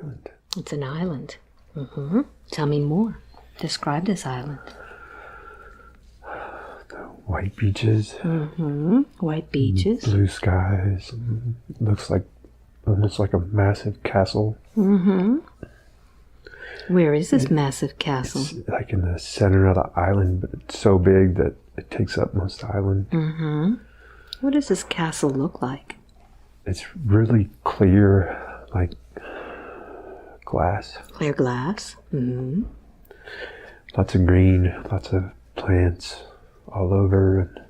island. It's an island. Mm-hmm. Tell me more. Describe this island. The white beaches. Mm-hmm. White beaches. Blue skies. It looks like almost like a massive castle. Mm-hmm. Where is this massive castle? It's like in the center of the island, but it's so big that it takes up most of the island. Mm-hmm. What does this castle look like? It's really clear, like glass. Clear glass. Mm-hmm. Lots of green, lots of plants all over. And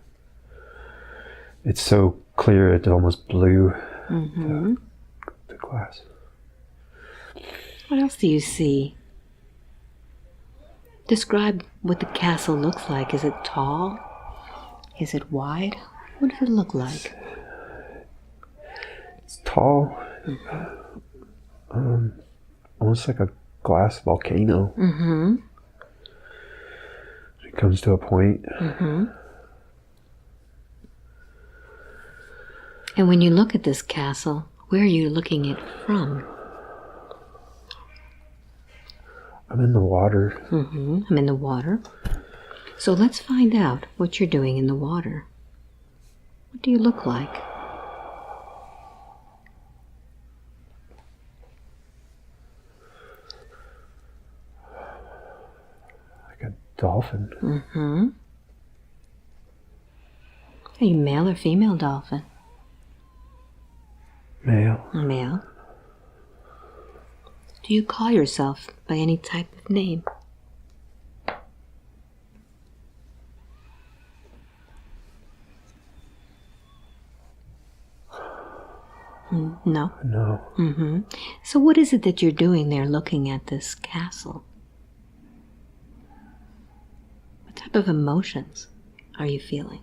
it's so clear it's almost blue, Mm-hmm. the glass. What else do you see? Describe what the castle looks like. Is it tall? Is it wide? What does it look like? It's tall, Mm-hmm. almost like a glass volcano. Mm-hmm. It comes to a point. Mm-hmm. And when you look at this castle, where are you looking it from? I'm in the water. Mm-hmm. I'm in the water. So let's find out what you're doing in the water. What do you look like? Like a dolphin. Mm-hmm. Are you male or female dolphin? Male. A male. Do you call yourself by any type of name? No. No. Mm-hmm. So what is it that you're doing there looking at this castle? What type of emotions are you feeling?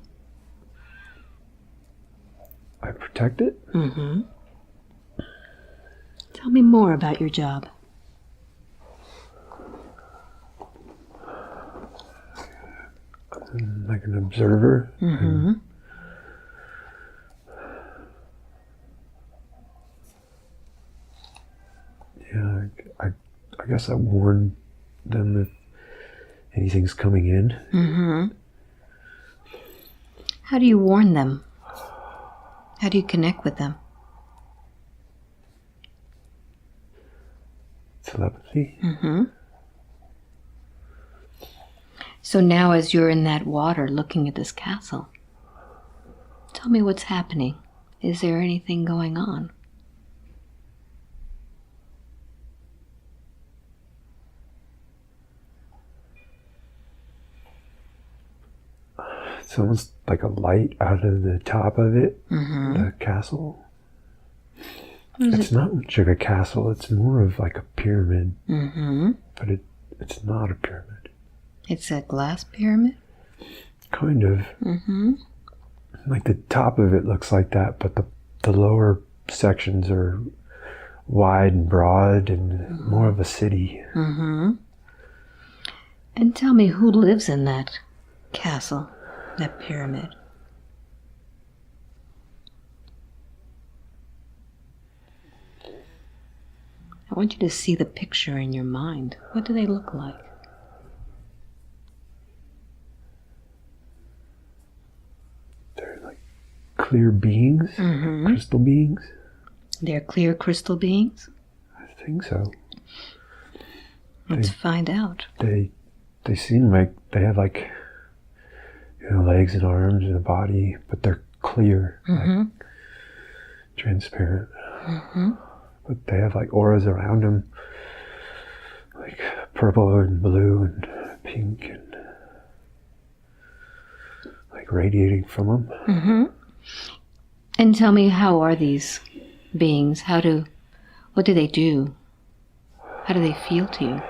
I protect it. Mm-hmm. Tell me more about your job. I'm like an observer. Mm-hmm. Yeah, I guess I warn them if anything's coming in. Mm-hmm. How do you warn them? How do you connect with them? Telepathy. Mm-hmm. So now as you're in that water looking at this castle, tell me what's happening. Is there anything going on? It's almost like a light out of the top of it, Mm-hmm. the castle. Is It's it? not much of a castle. It's more of like a pyramid, Mm-hmm. but it's not a pyramid. It's a glass pyramid? Kind of. Mm-hmm. Like the top of it looks like that, but the lower sections are wide and broad and more of a city. Mm-hmm. And tell me who lives in that castle, that pyramid? I want you to see the picture in your mind. What do they look like? They're like clear beings, Mm-hmm. crystal beings. They're clear crystal beings? I think so. Let's find out. They seem like they have like, legs and arms and a body, but they're clear, Mm-hmm. like transparent. Mm-hmm. But they have like auras around them, like purple and blue and pink and like radiating from them. Mm-hmm. And tell me, how are these beings? What do they do? How do they feel to you?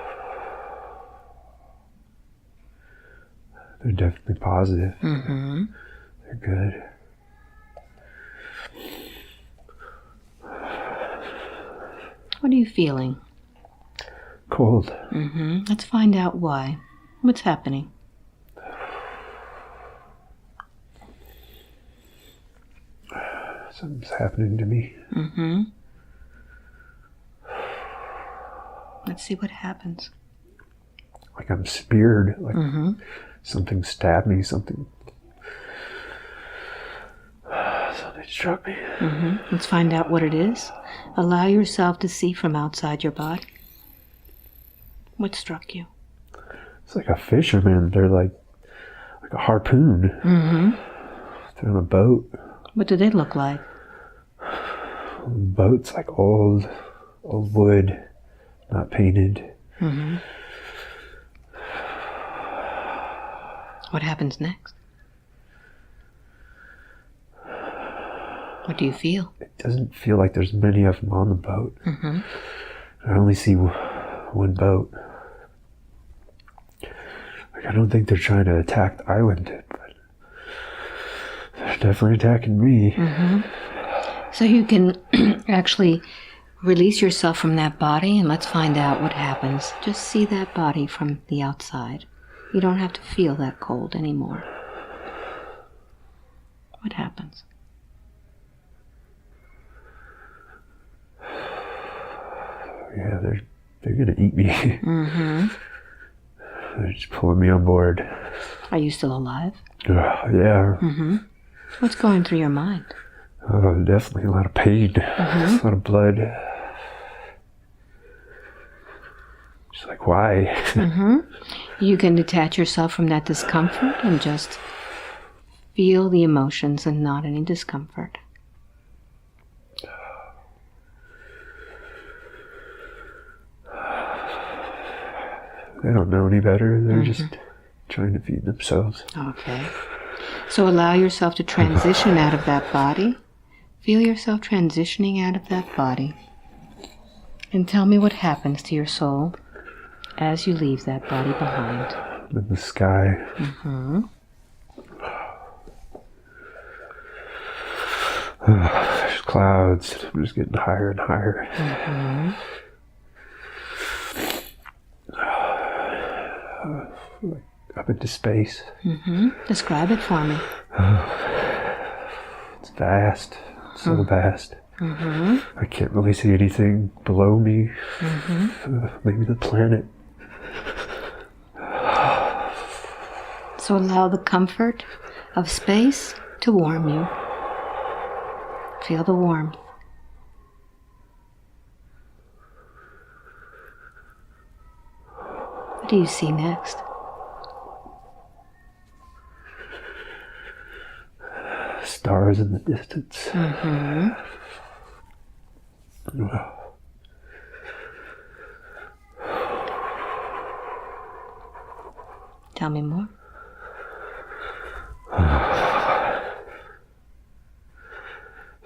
They're definitely positive. Mm-hmm. They're good. What are you feeling? Cold. Mm-hmm. Let's find out why. What's happening? Something's happening to me. Mm-hmm. Let's see what happens. Like I'm speared, like Mm-hmm. something stabbed me, something struck me. Mm-hmm. Let's find out what it is. Allow yourself to see from outside your body. What struck you? It's like a fisherman. They're like a harpoon. Mm-hmm. They're on a boat. What do they look like? The boat's like old wood, not painted. Mm-hmm. What happens next? What do you feel? It doesn't feel like there's many of them on the boat. Mm-hmm. I only see one boat. Like, I don't think they're trying to attack the island, but they're definitely attacking me. Mm-hmm. So you can actually release yourself from that body, and let's find out what happens. Just see that body from the outside. You don't have to feel that cold anymore. What happens? Yeah, they're gonna eat me. Mm-hmm. They're just pulling me on board. Are you still alive? Yeah. Mm-hmm. What's going through your mind? Oh, definitely a lot of pain. A lot of blood. Just like, why? Mm-hmm. You can detach yourself from that discomfort and just feel the emotions and not any discomfort. They don't know any better. They're just trying to feed themselves. Okay. So allow yourself to transition out of that body. Feel yourself transitioning out of that body. And tell me what happens to your soul as you leave that body behind. In the sky. Mm-hmm. There's clouds. I'm just getting higher and higher. Mm-hmm. Up into space. Mm-hmm. Describe it for me. It's vast. So vast. Mm-hmm. I can't really see anything below me. Mm-hmm. Maybe the planet. So allow the comfort of space to warm you. Feel the warmth. What do you see next? Stars in the distance. Mm-hmm. Tell me more.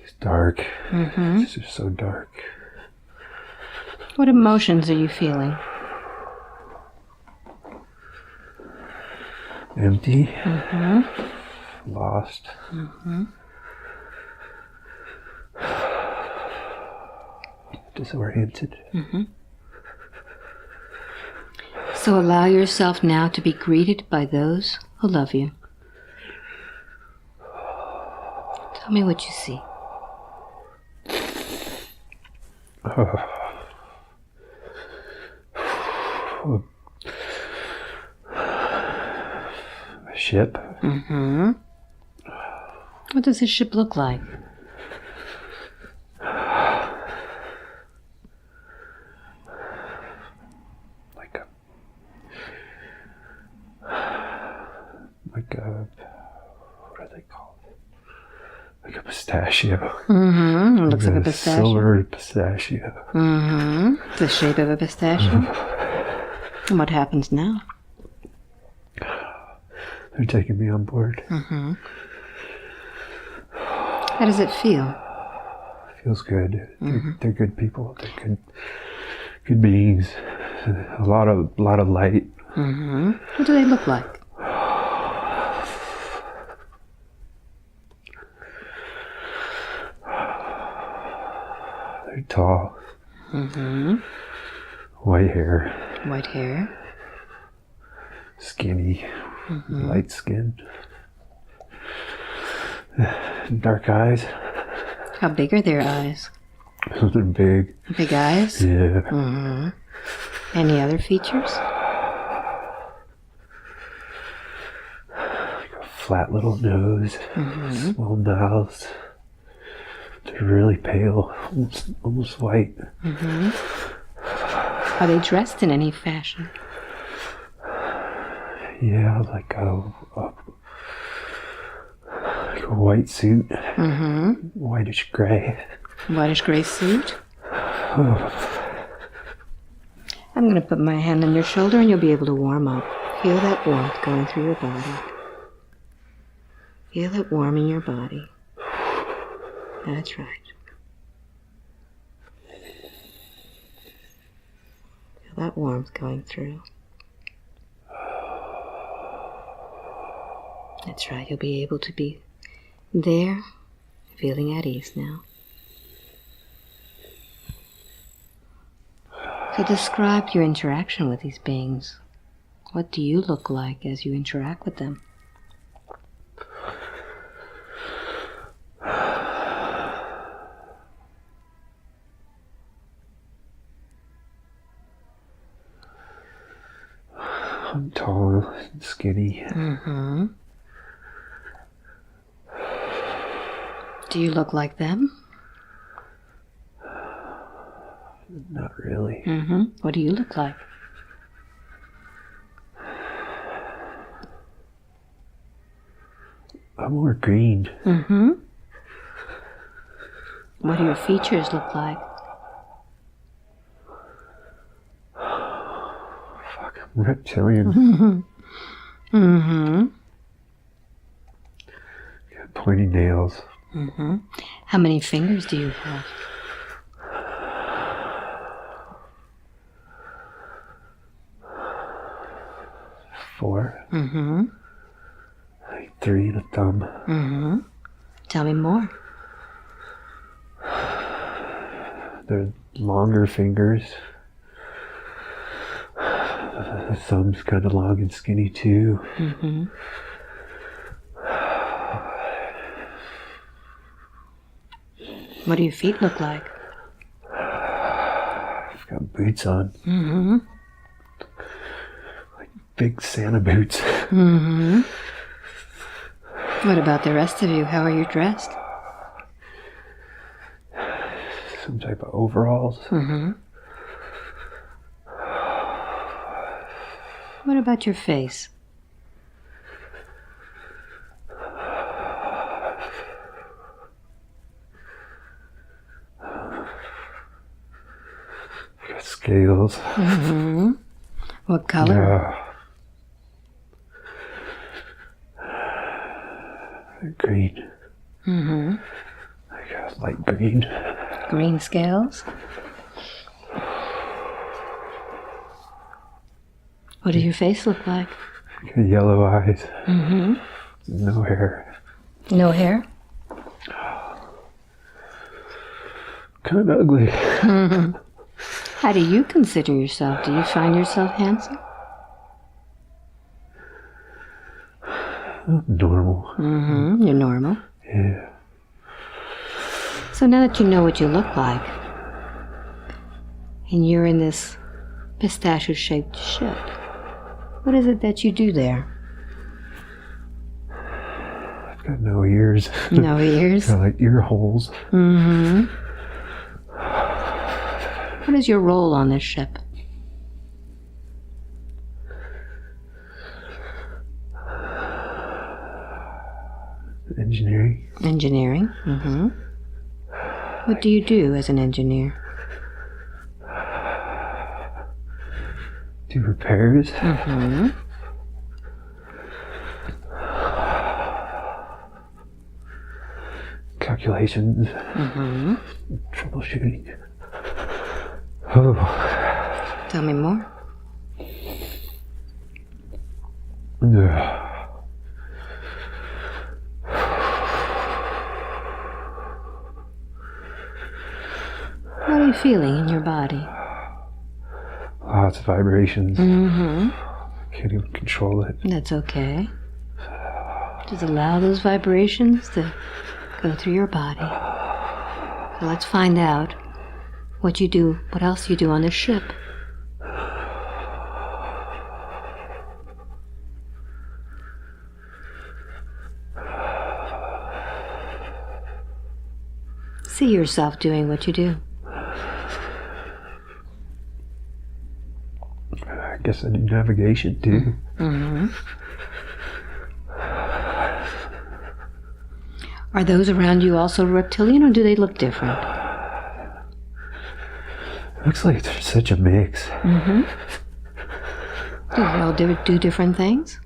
It's dark. Mm-hmm. It's just so dark. What emotions are you feeling? Empty. Mm-hmm. Lost. Mm-hmm. Disoriented. Mm-hmm. So allow yourself now to be greeted by those who love you. Tell me what you see. A ship. Mm-hmm. What does this ship look like? What are they called? Like a pistachio. Mm-hmm. It looks like a pistachio. Silver pistachio. Mm-hmm. The shape of a pistachio. And what happens now? They're taking me on board. Mm-hmm. How does it feel? Feels good. They're good people. They're good beings. A lot of light. Mm-hmm. What do they look like? They're tall. Mm-hmm. White hair. White hair. Skinny. Light skin. Dark eyes. How big are their eyes? They're big. Big eyes? Yeah. Mm-hmm. Any other features? Like a flat little nose, small mouth. They're really pale, almost white. Are they dressed in any fashion? Yeah, like a white suit, whitish gray. Whitish gray suit? I'm going to put my hand on your shoulder and you'll be able to warm up. Feel that warmth going through your body. Feel it warming your body. That's right. Feel that warmth going through. That's right. You'll be able to be there, feeling at ease now. So describe your interaction with these beings. What do you look like as you interact with them? I'm tall and skinny. Do you look like them? Not really. What do you look like? I'm more green. What do your features look like? Fuck, I'm reptilian. Got pointy nails. How many fingers do you have? 4. Like 3 and a thumb. Tell me more. They're longer fingers. The thumb's kind of long and skinny too. What do your feet look like? I've got boots on. Like big Santa boots. What about the rest of you? How are you dressed? Some type of overalls. What about your face? Got scales. What color? Green. I got light green. Green scales? What does your face look like? Got yellow eyes. No hair. No hair? Kind of ugly. How do you consider yourself? Do you find yourself handsome? Normal. You're normal. Yeah. So now that you know what you look like, and you're in this pistachio-shaped ship, what is it that you do there? I've got no ears. No ears? Got like ear holes. What is your role on this ship? Engineering. Engineering. What do you do as an engineer? Do repairs. Calculations. Troubleshooting. Oh. Tell me more. What are you feeling in your body? Lots of vibrations. Can't even control it. That's okay. Just allow those vibrations to go through your body. So let's find out what you do, what else you do on this ship. See yourself doing what you do. I guess I do navigation too. Mm-hmm. Are those around you also reptilian, or do they look different? Looks like there's such a mix. Mm-hmm. Do they all do different things?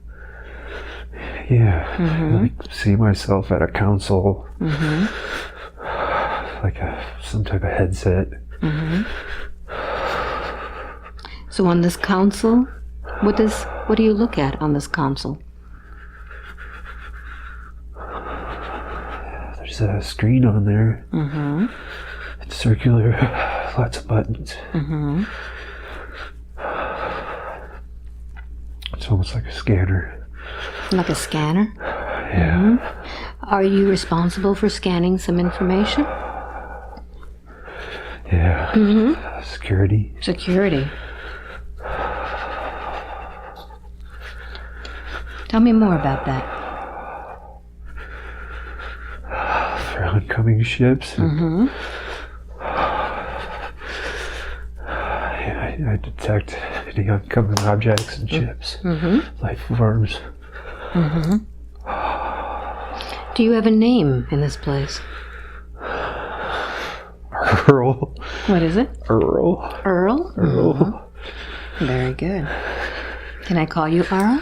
Yeah. Mm-hmm. I like see myself at a council. Mm-hmm. Like some type of headset. Mm-hmm. So on this console, what do you look at on this console? There's a screen on there. Mm-hmm. It's circular, lots of buttons. Mm-hmm. It's almost like a scanner. Like a scanner? Yeah. Mm-hmm. Are you responsible for scanning some information? Yeah. Mm-hmm. Security. Security. Tell me more about that. For oncoming ships. Mm-hmm. I detect any oncoming objects and ships. Mm-hmm. Life forms. Mm-hmm. Do you have a name in this place? Earl. What is it? Earl. Earl? Earl. Mm-hmm. Very good. Can I call you Earl?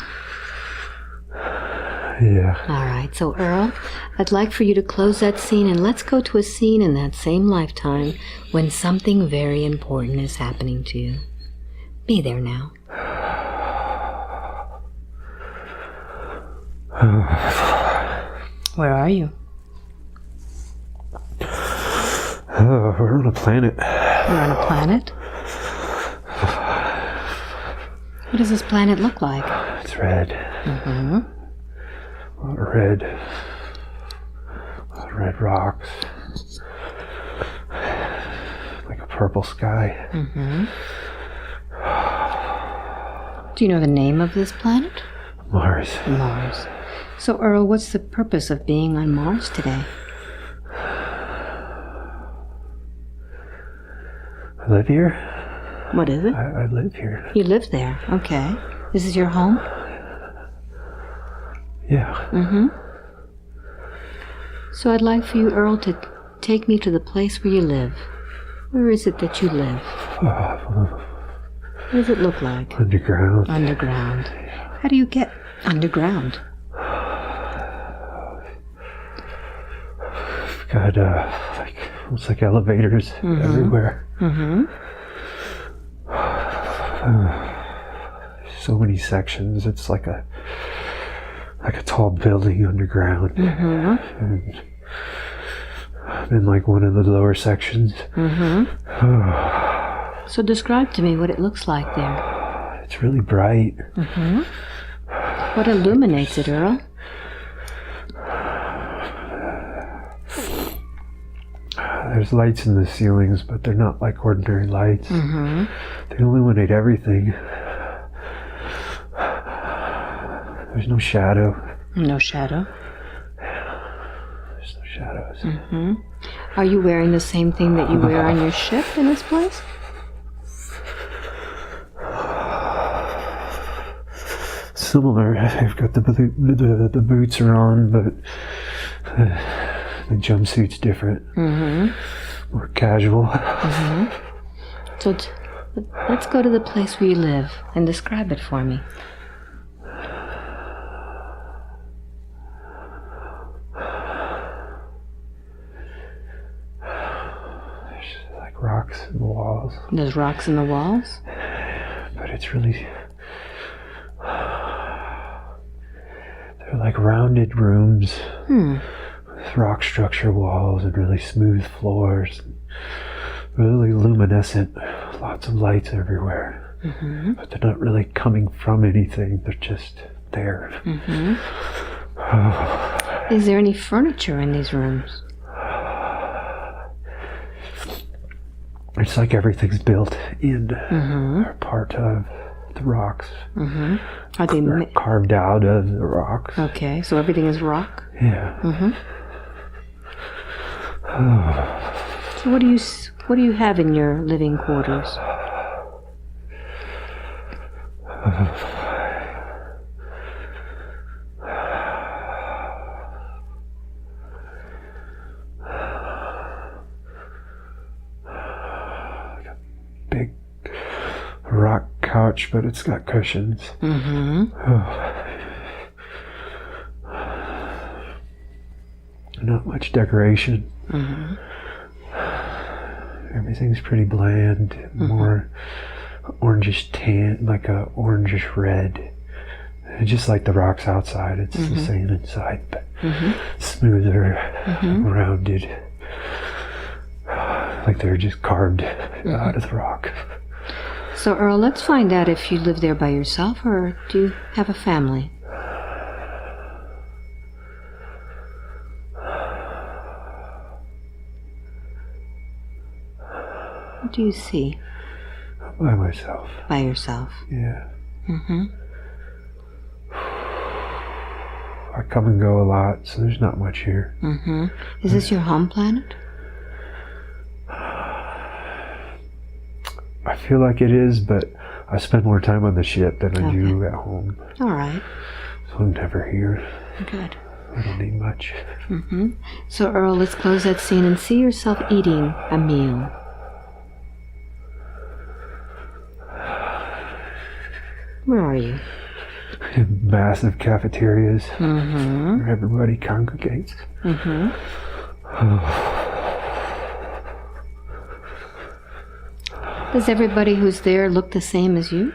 Yeah. All right, so Earl, I'd like for you to close that scene, and let's go to a scene in that same lifetime when something very important is happening to you. Be there now. Where are you? We're on a planet. You're on a planet? What does this planet look like? It's red. Mm-hmm. Red rocks. Like a purple sky. Mm-hmm. Do you know the name of this planet? Mars. Mars. So, Earl, what's the purpose of being on Mars today? I live here. What is it? I live here. You live there. Okay. This is your home? Yeah. Mm-hmm. So I'd like for you, Earl, to take me to the place where you live. Where is it that you live? What does it look like? Underground. Underground. How do you get underground? We've got almost like elevators everywhere. Mm-hmm. So many sections. It's like a tall building underground. Mm-hmm. And I'm in like one of the lower sections. Mm-hmm. So describe to me what it looks like there. It's really bright. Mm-hmm. What illuminates it, Earl? There's lights in the ceilings, but they're not like ordinary lights. Mm-hmm. They illuminate everything. There's no shadow. No shadow. There's no shadows. Mm-hmm. Are you wearing the same thing that you wear on your ship in this place? Similar. I've got the boots are on, but the jumpsuit's different. Mm-hmm. More casual. Mm-hmm. So let's go to the place where you live and describe it for me. There's like rocks in the walls. There's rocks in the walls? But it's really... They're like rounded rooms with rock structure walls and really smooth floors. Really luminescent. Lots of lights everywhere. Mm-hmm. But they're not really coming from anything. They're just there. Mm-hmm. Is there any furniture in these rooms? It's like everything's built in Mm-hmm. or part of the rocks. Mm-hmm. Are they Or carved out of the rocks. Okay, so everything is rock? Yeah. Mm-hmm. So what do you have in your living quarters? Big rock couch, but it's got cushions. Not much decoration. Everything's pretty bland, more orangish tan, like a orangish red. Just like the rocks outside, it's the same inside, but smoother, rounded, like they're just carved out of the rock. So Earl, let's find out if you live there by yourself or do you have a family? What do you see? By myself. By yourself. Yeah. I come and go a lot, so there's not much here. Is this your home planet? I feel like it is, but I spend more time on the ship than I do at home. All right. So I'm never here. Good. I don't need much. So Earl, let's close that scene and see yourself eating a meal. Where are you? Massive cafeterias where everybody congregates. Does everybody who's there look the same as you?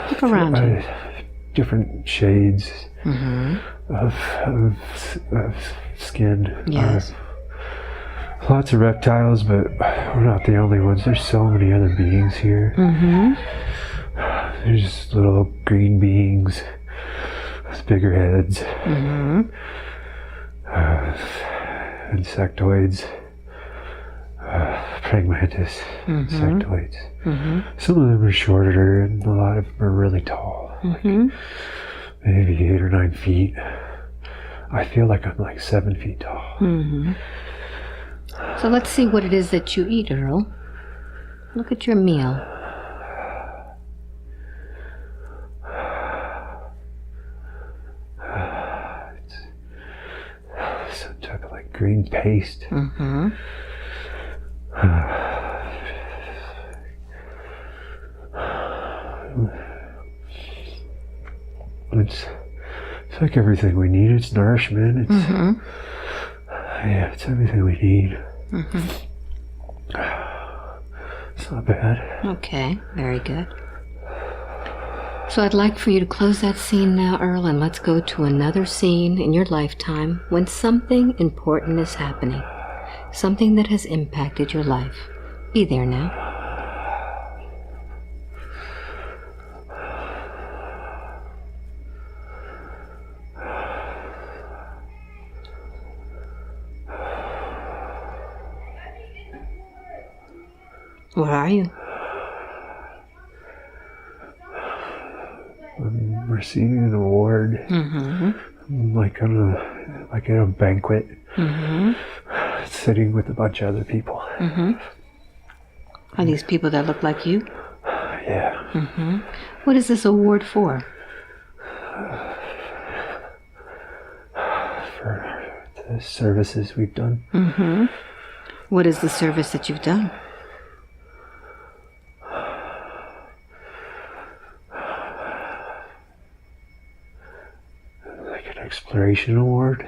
Look around you. Different shades of skin. Yes. Lots of reptiles, but we're not the only ones. There's so many other beings here. There's little green beings with bigger heads. Insectoids. Praying mantis. Insectoids. Some of them are shorter, and a lot of them are really tall. Like maybe 8 or 9 feet. I feel like I'm like 7 feet tall. So let's see what it is that you eat, Earl. Look at your meal. It's some type of like green paste. It's like everything we need. It's nourishment. It's yeah, it's everything we need. It's not bad. Okay, very good. So I'd like for you to close that scene now, Earl, and let's go to another scene in your lifetime when something important is happening. Something that has impacted your life. Be there now. Where are you? I'm receiving an award. I'm like at a banquet. Sitting with a bunch of other people. Are these people that look like you? Yeah. What is this award for? For the services we've done. What is the service that you've done? Like an exploration award.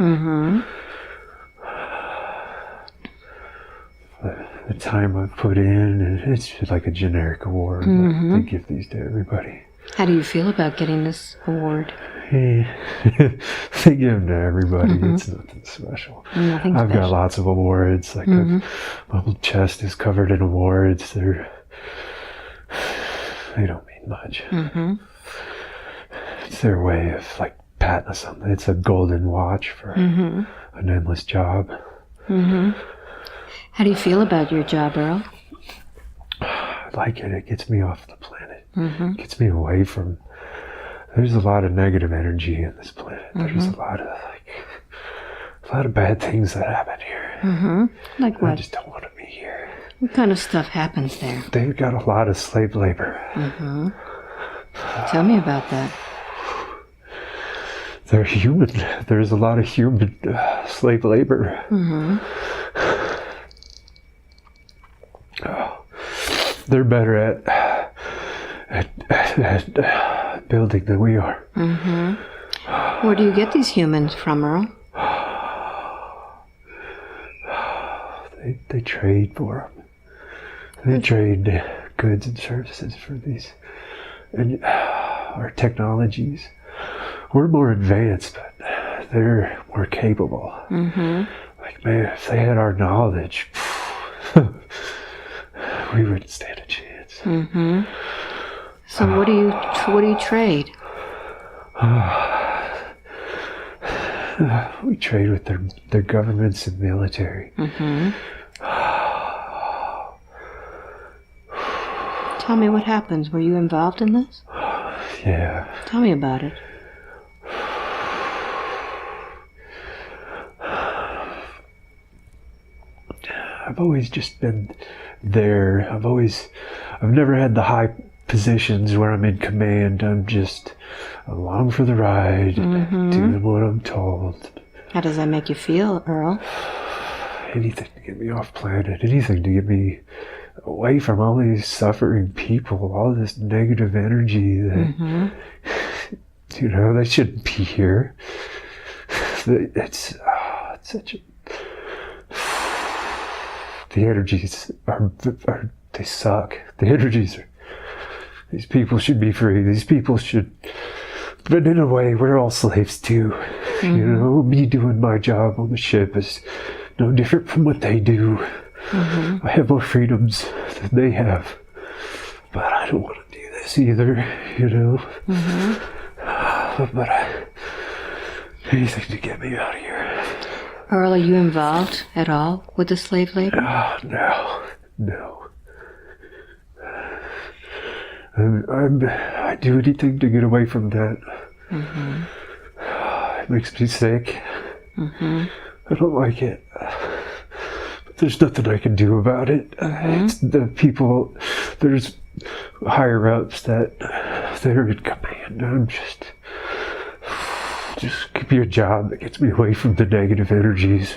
The time I've put in, and it's just like a generic award. They give these to everybody. How do you feel about getting this award? They give them to everybody. It's nothing special. Nothing I've special. got lots of awards. Like my whole chest is covered in awards. They don't mean much. It's their way of like patting us on. It's a golden watch for an endless job. How do you feel about your job, Earl? I like it. It gets me off the planet. Gets me away from. There's a lot of negative energy in this planet. There's a lot of like a lot of bad things that happen here. Mm-hmm. Like I what? just don't want to be here. What kind of stuff happens there? They've got a lot of slave labor. Mm-hmm. Tell me about that. They're human. There's a lot of human slave labor. Mm-hmm. They're better at building than we are. Mm-hmm. Where do you get these humans from, Earl? They trade for them. They trade goods and services for these. And our technologies, we're more advanced, but they're more capable. Mm-hmm. Like, man, if they had our knowledge, we wouldn't stand a chance. Mm-hmm. So what do you trade? We trade with their governments and military. Mm-hmm. Tell me what happens. Were you involved in this? Yeah. Tell me about it. I've always just been there. I've never had the high positions where I'm in command. I'm just along for the ride, doing what I'm told. How does that make you feel, Earl? Anything to get me off planet, anything to get me away from all these suffering people, all this negative energy that, they shouldn't be here. It's such a... The energies they suck. The energies are... These people should be free. These people should... But in a way, we're all slaves too. Me doing my job on the ship is no different from what they do. I have more freedoms than they have. But I don't want to do this either, But anything to get me out of here. Earl, are you involved at all with the slave labor? No. I do anything to get away from that. It makes me sick. I don't like it. But there's nothing I can do about it. It's the people, there's higher ups that they're in command. I'm just give me a job that gets me away from the negative energies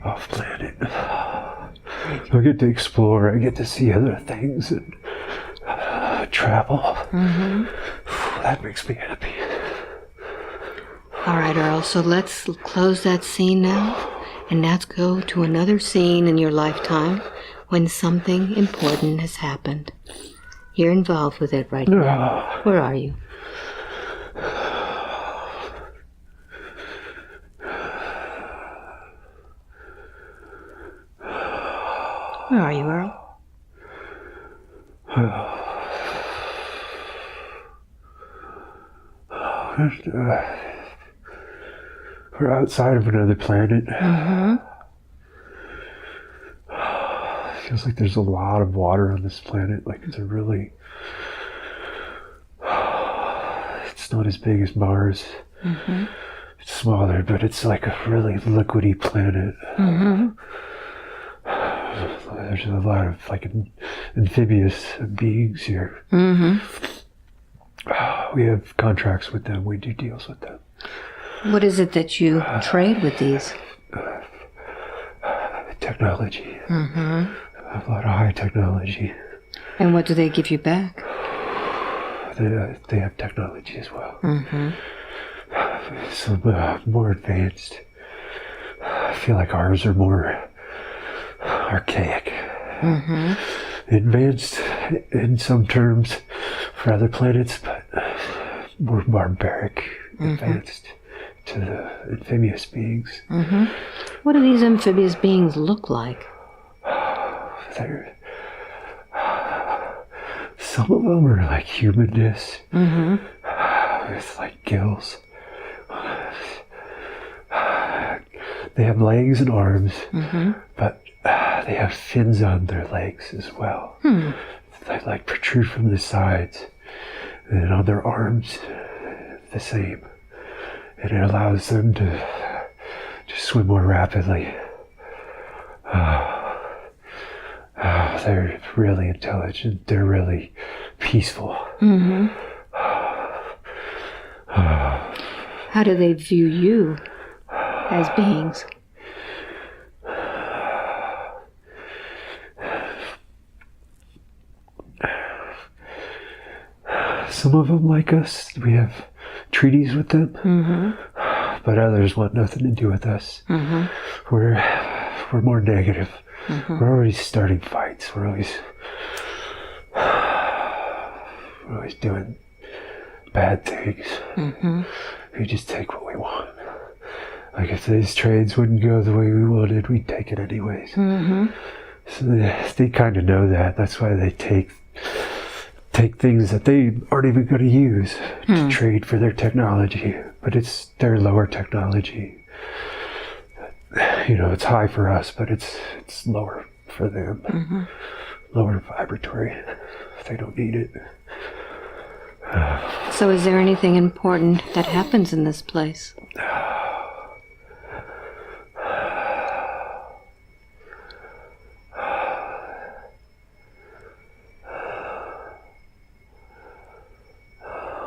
off planet. I get to explore, I get to see other things and travel. That makes me happy. All right, Earl, so let's close that scene now, and let's go to another scene in your lifetime when something important has happened. You're involved with it right now. Where are you? Where are you, Earl? We're outside of another planet. Feels like there's a lot of water on this planet. Like it's it's not as big as Mars. It's smaller, but it's like a really liquidy planet. There's a lot of like amphibious beings here. We have contracts with them. We do deals with them. What is it that you trade with these? Technology. A lot of high technology. And what do they give you back? They have technology as well. Some more advanced. I feel like ours are more archaic. Advanced in some terms for other planets, but more barbaric, advanced to the amphibious beings. What do these amphibious beings look like? Some of them are like humanness, with like gills. They have legs and arms, but they have fins on their legs as well. They like protrude from the sides, and on their arms, the same. And it allows them to just swim more rapidly. They're really intelligent. They're really peaceful. Mm-hmm. How do they view you as beings? Some of them like us. We have treaties with them. Mm-hmm. But others want nothing to do with us. Mm-hmm. We're more negative. Mm-hmm. We're always starting fights. We're always doing bad things. Mm-hmm. We just take what we want. Like if these trades wouldn't go the way we wanted, we'd take it anyways. Mm-hmm. So they kind of know that. That's why they take things that they aren't even going to use to trade for their technology. But it's their lower technology. You know, it's high for us, but it's lower for them. Mm-hmm. Lower vibratory. They don't need it. So is there anything important that happens in this place?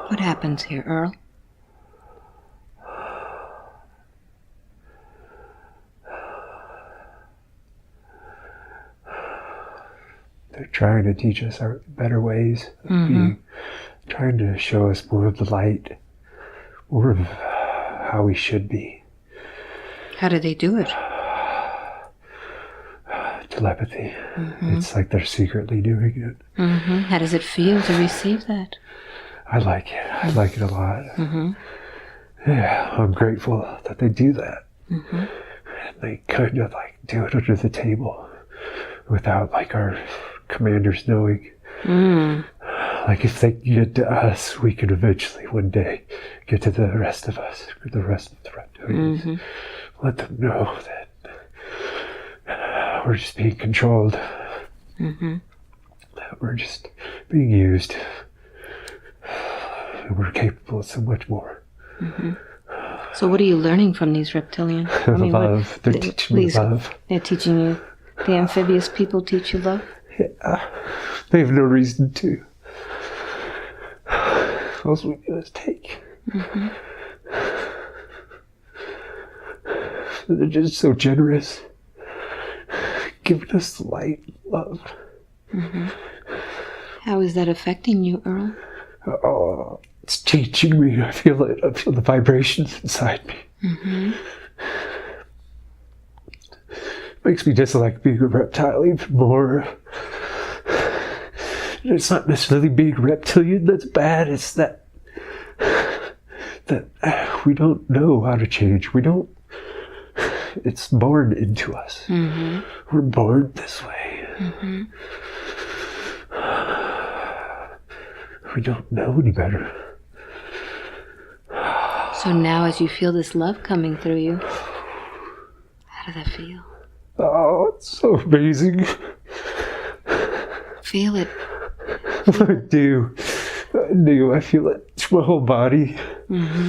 What happens here, Earl? They're trying to teach us our better ways of being, trying to show us more of the light, more of how we should be. How do they do it? Telepathy. It's like they're secretly doing it. Mm-hmm. How does it feel to receive that? I like it. I like it a lot. Yeah, I'm grateful that they do that. And they kind of like do it under the table without like our commanders knowing. Like if they get to us, we can eventually one day get to the rest of us, or the rest of the reptilians. Let them know that we're just being controlled. That we're just being used. And we're capable of so much more. So what are you learning from these reptilians? Love. They're teaching me love. They're teaching you. The amphibious people teach you love? Yeah. They have no reason to. All we do is take. They're just so generous. Giving us light, love. How is that affecting you, Earl? Oh, it's changing me. I feel it. I feel the vibrations inside me. Makes me dislike being a reptile even more. It's not necessarily being reptilian that's bad. It's that we don't know how to change. We don't. It's born into us. We're born this way. We don't know any better. So now as you feel this love coming through you, how does that feel? Oh, it's so amazing. Feel it. I do. I feel it through my whole body.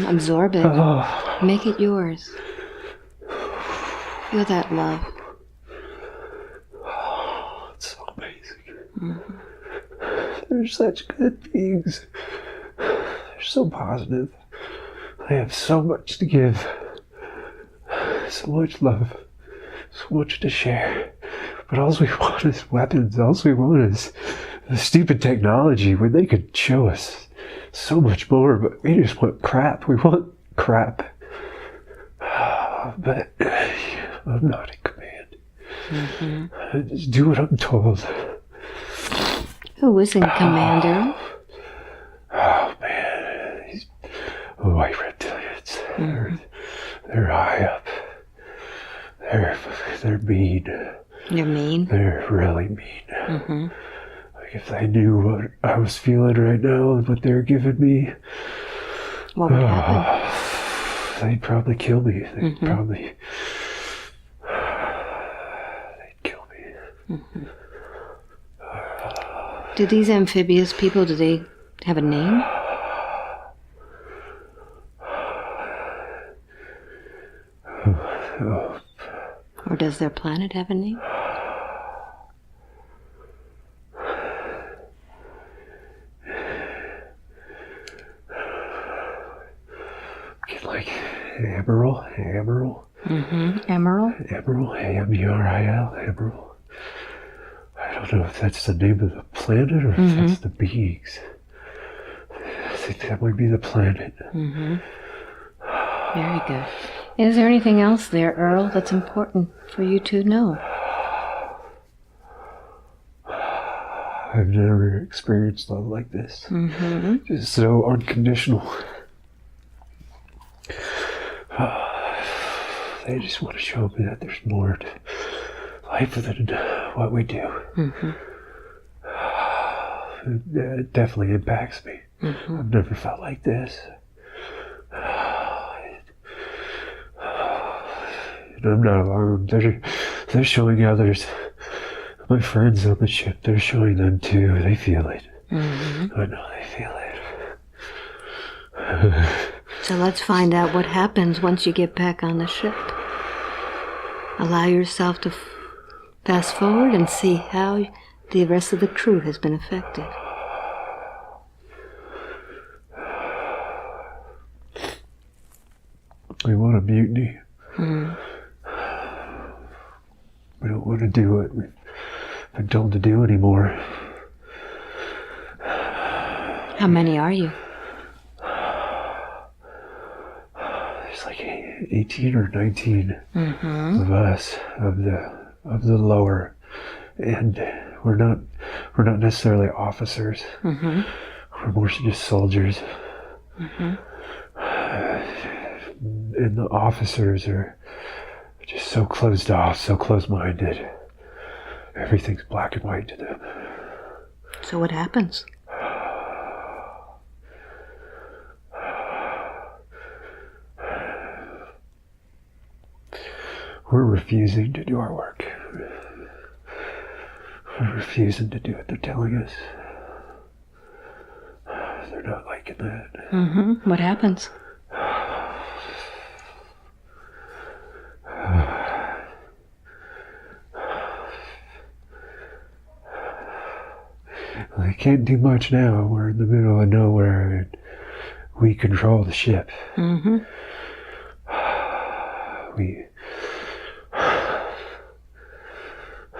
Absorb it. Oh. Make it yours. Feel that love. Oh, it's so amazing. They're such good beings. They're so positive. They have so much to give. So much love. So much to share. But all we want is weapons. All we want is the stupid technology when they could show us so much more. But we just want crap. We want crap. But I'm not in command. I just do what I'm told. Who is in command, Earl? Oh man, these white reptilians. They're high up. They're mean. You're mean? They're really mean. Like if they knew what I was feeling right now and what they're giving me, What would happen? they'd probably kill me. They'd kill me. Do these amphibious people, do they have a name? Oh. Or does their planet have a name? Like Emerald. Emerald? Emerald, Amuril, Emerald. I don't know if that's the name of the planet or if that's the beings. I think that might be the planet. Very good. Is there anything else there, Earl, that's important for you to know? I've never experienced love like this. It's so unconditional. They just want to show me that there's more to life than what we do. It definitely impacts me. I've never felt like this. And I'm not alone. They're showing others. My friends on the ship, they're showing them too. They feel it. I know they feel it. So let's find out what happens once you get back on the ship. Allow yourself to fast forward and see how the rest of the crew has been affected. We want a mutiny. We don't want to do what we've been told to do anymore. How many are you? There's like 18 or 19 of us, of the lower, and we're not necessarily officers. We're more just soldiers. And the officers are just so closed off, so close-minded. Everything's black and white to them. So what happens? We're refusing to do our work. We're refusing to do what they're telling us. They're not liking that. What happens? Well, they can't do much now. We're in the middle of nowhere and we control the ship.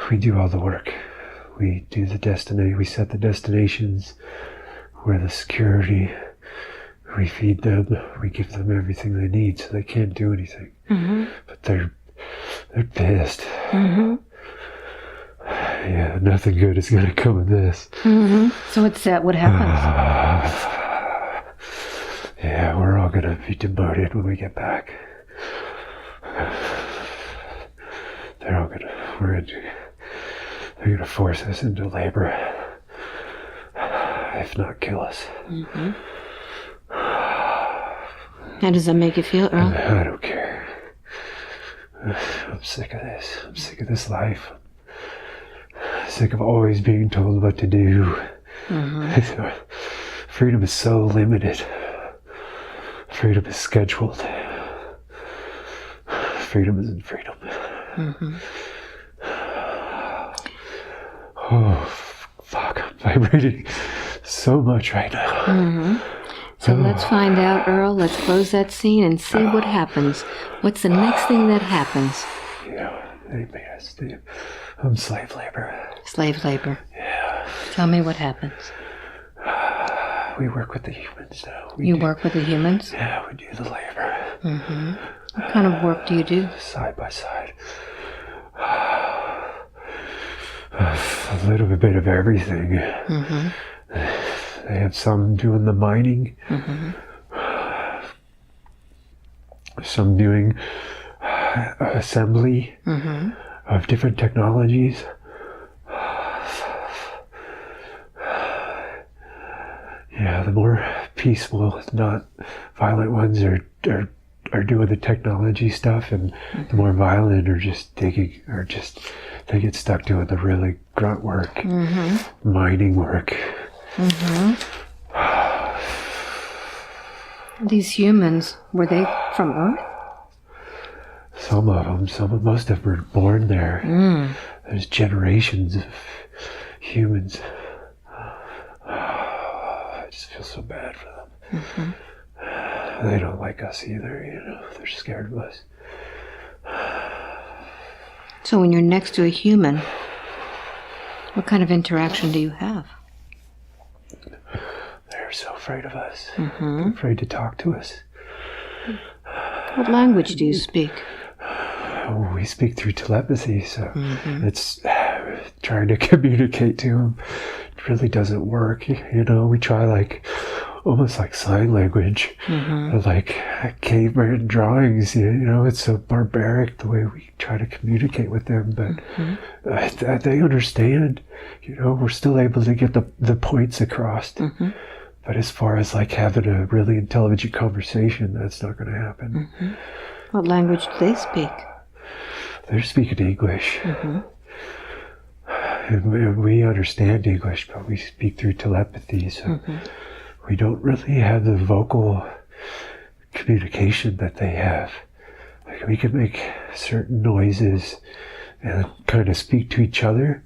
We do all the work. We do the destiny. We set the destinations. We're the security. We feed them. We give them everything they need, so they can't do anything. But they're pissed. Yeah, nothing good is going to come of this. So what's that? What happens? Yeah, we're all going to be demoted when we get back. They're going to force us into labor, if not kill us. How does that make you feel, Earl? I don't care. I'm sick of this. I'm sick of this life. I'm sick of always being told what to do. Freedom is so limited. Freedom is scheduled. Freedom isn't freedom. Oh, fuck. I'm vibrating so much right now. So let's find out, Earl. Let's close that scene and see what happens. What's the next thing that happens? Yeah, they made us do slave labor. Slave labor. Yeah. Tell me what happens. We work with the humans now. You work with the humans? Yeah, we do the labor. What kind of work do you do? Side by side. A little bit of everything. They have some doing the mining. Some doing assembly of different technologies. Yeah, the more peaceful, not violent ones are doing the technology stuff, and the more violent are just digging, or just they get stuck doing the really grunt work, mining work. These humans, were they from Earth? Most of them were born there. There's generations of humans. I just feel so bad for them. They don't like us either, they're scared of us. So when you're next to a human, what kind of interaction do you have? They're so afraid of us. They're afraid to talk to us. What language do you speak? We speak through telepathy, so it's trying to communicate to them. It really doesn't work. We try almost like sign language, like caveman drawings. It's so barbaric the way we try to communicate with them, but they understand. We're still able to get the points across. But as far as having a really intelligent conversation, that's not going to happen. What language do they speak? They're speaking English. And we understand English, but we speak through telepathy, so we don't really have the vocal communication that they have. We can make certain noises and kind of speak to each other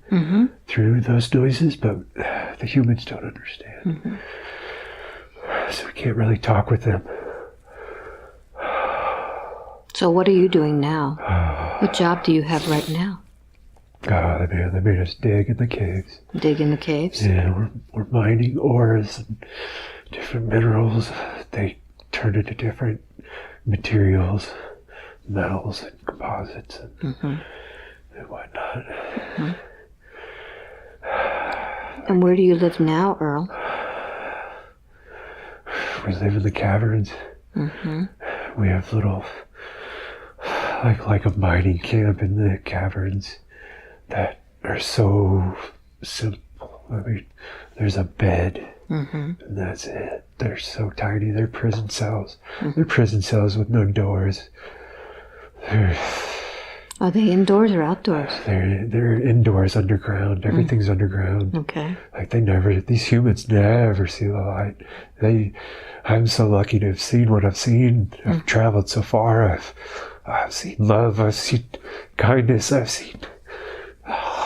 through those noises, but the humans don't understand. So we can't really talk with them. So what are you doing now? What job do you have right now? They made us dig in the caves. Dig in the caves? Yeah, we're mining ores and different minerals. They turn into different materials, metals and composites and whatnot. And where do you live now, Earl? We live in the caverns. We have little, like a mining camp in the caverns that are so simple. I mean, there's a bed, and that's it. They're so tiny. They're prison cells. They're prison cells with no doors. Are they indoors or outdoors? They're indoors, underground. Everything's underground. Okay. These humans never see the light. I'm so lucky to have seen what I've seen. I've traveled so far. I've seen love. I've seen kindness. I've seen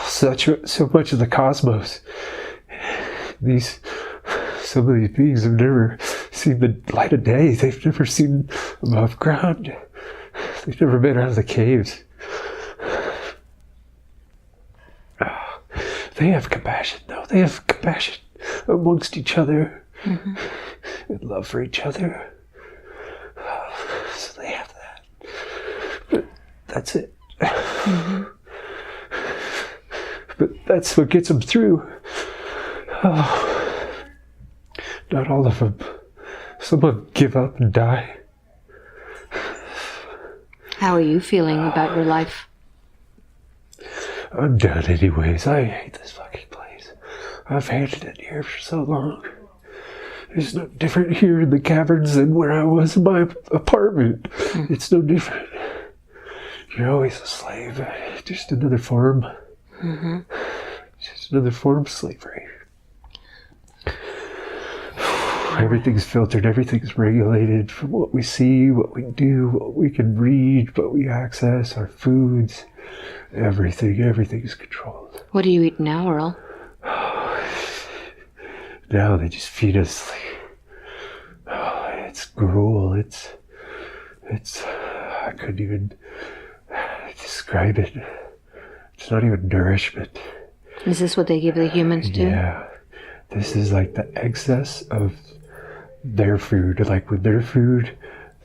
so much of the cosmos. Some of these beings have never seen the light of day. They've never seen above ground. They've never been out of the caves. They have compassion, though. They have compassion amongst each other and love for each other. So they have that. But that's it. But that's what gets them through. Not all of them. Some of them give up and die. How are you feeling about your life? I'm done anyways. I hate this fucking place. I've hated it here for so long. It's no different here in the caverns than where I was in my apartment. It's no different. You're always a slave. Just another form. Just another form of slavery. Everything's filtered, everything's regulated from what we see, what we do, what we can read, what we access, our foods, everything's controlled. What do you eat now, Earl? Now they just feed us it's gruel, it's I couldn't even describe it. It's not even nourishment. Is this what they give the humans too? Yeah. This is like the excess of their food. Like when their food,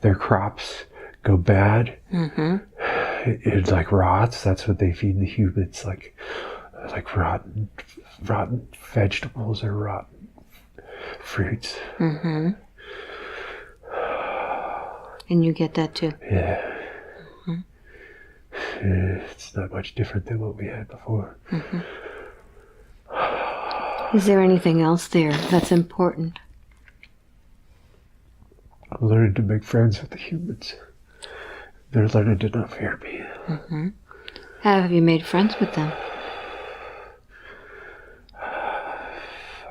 their crops go bad, it like rots. That's what they feed the humans, like rotten vegetables or rotten fruits. And you get that too? Yeah. It's not much different than what we had before. Is there anything else there that's important? I'm learning to make friends with the humans. They're learning to not fear me. How have you made friends with them?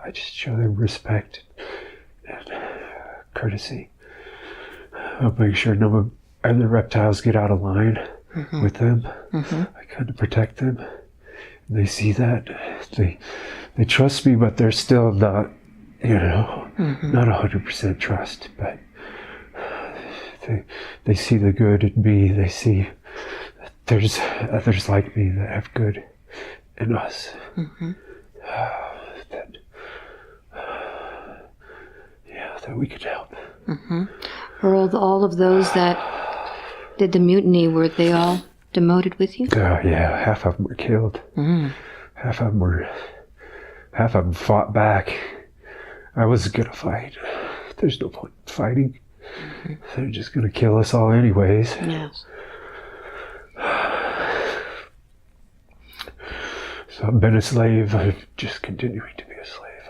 I just show them respect and courtesy. I'll make sure no other reptiles get out of line. with them. I kind of protect them. They see that. They trust me, but they're still not, not 100% trust. But they see the good in me. They see that there's others like me that have good in us. That we could help. Earl, all of those that did the mutiny, were they all demoted with you? Yeah, half of them were killed. Half of them fought back. I wasn't gonna fight. There's no point in fighting. They're just gonna kill us all anyways. Yes. So I've been a slave. I'm just continuing to be a slave.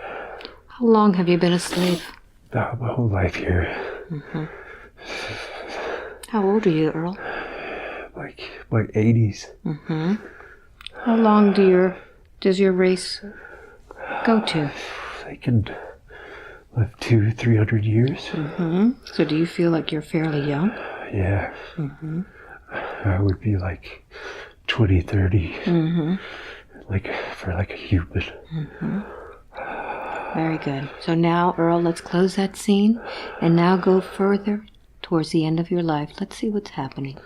How long have you been a slave? My whole life here. How old are you, Earl? Like my 80s. How long does your race go to? They can live 200-300 years. So do you feel like you're fairly young? Yeah. I would be like 20-30. Like a human. Very good. So now, Earl, let's close that scene and now go further towards the end of your life. Let's see what's happening.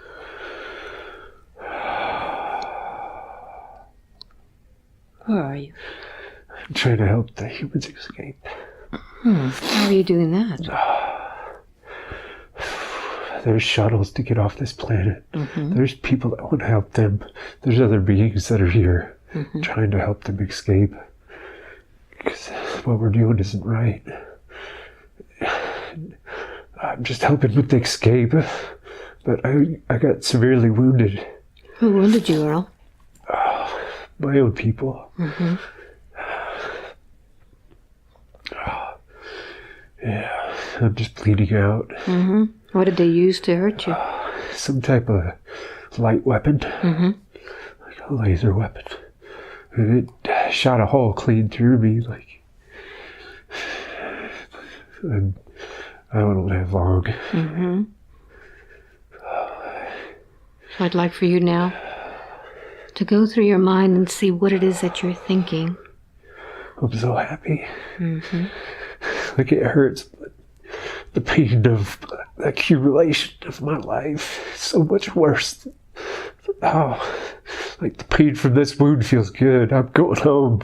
Where are you? I'm trying to help the humans escape. How are you doing that? There's shuttles to get off this planet. There's people that want to help them. There's other beings that are here trying to help them escape. Because what we're doing isn't right. I'm just helping with the escape, but I got severely wounded. Who wounded you, Earl? My own people. Yeah, I'm just bleeding out. What did they use to hurt you? Some type of light weapon, like a laser weapon. And it shot a hole clean through me, like. And I don't live long. So I'd like for you now to go through your mind and see what it is that you're thinking. I'm so happy. Like it hurts, but the pain of the accumulation of my life is so much worse. Like the pain from this wound feels good. I'm going home.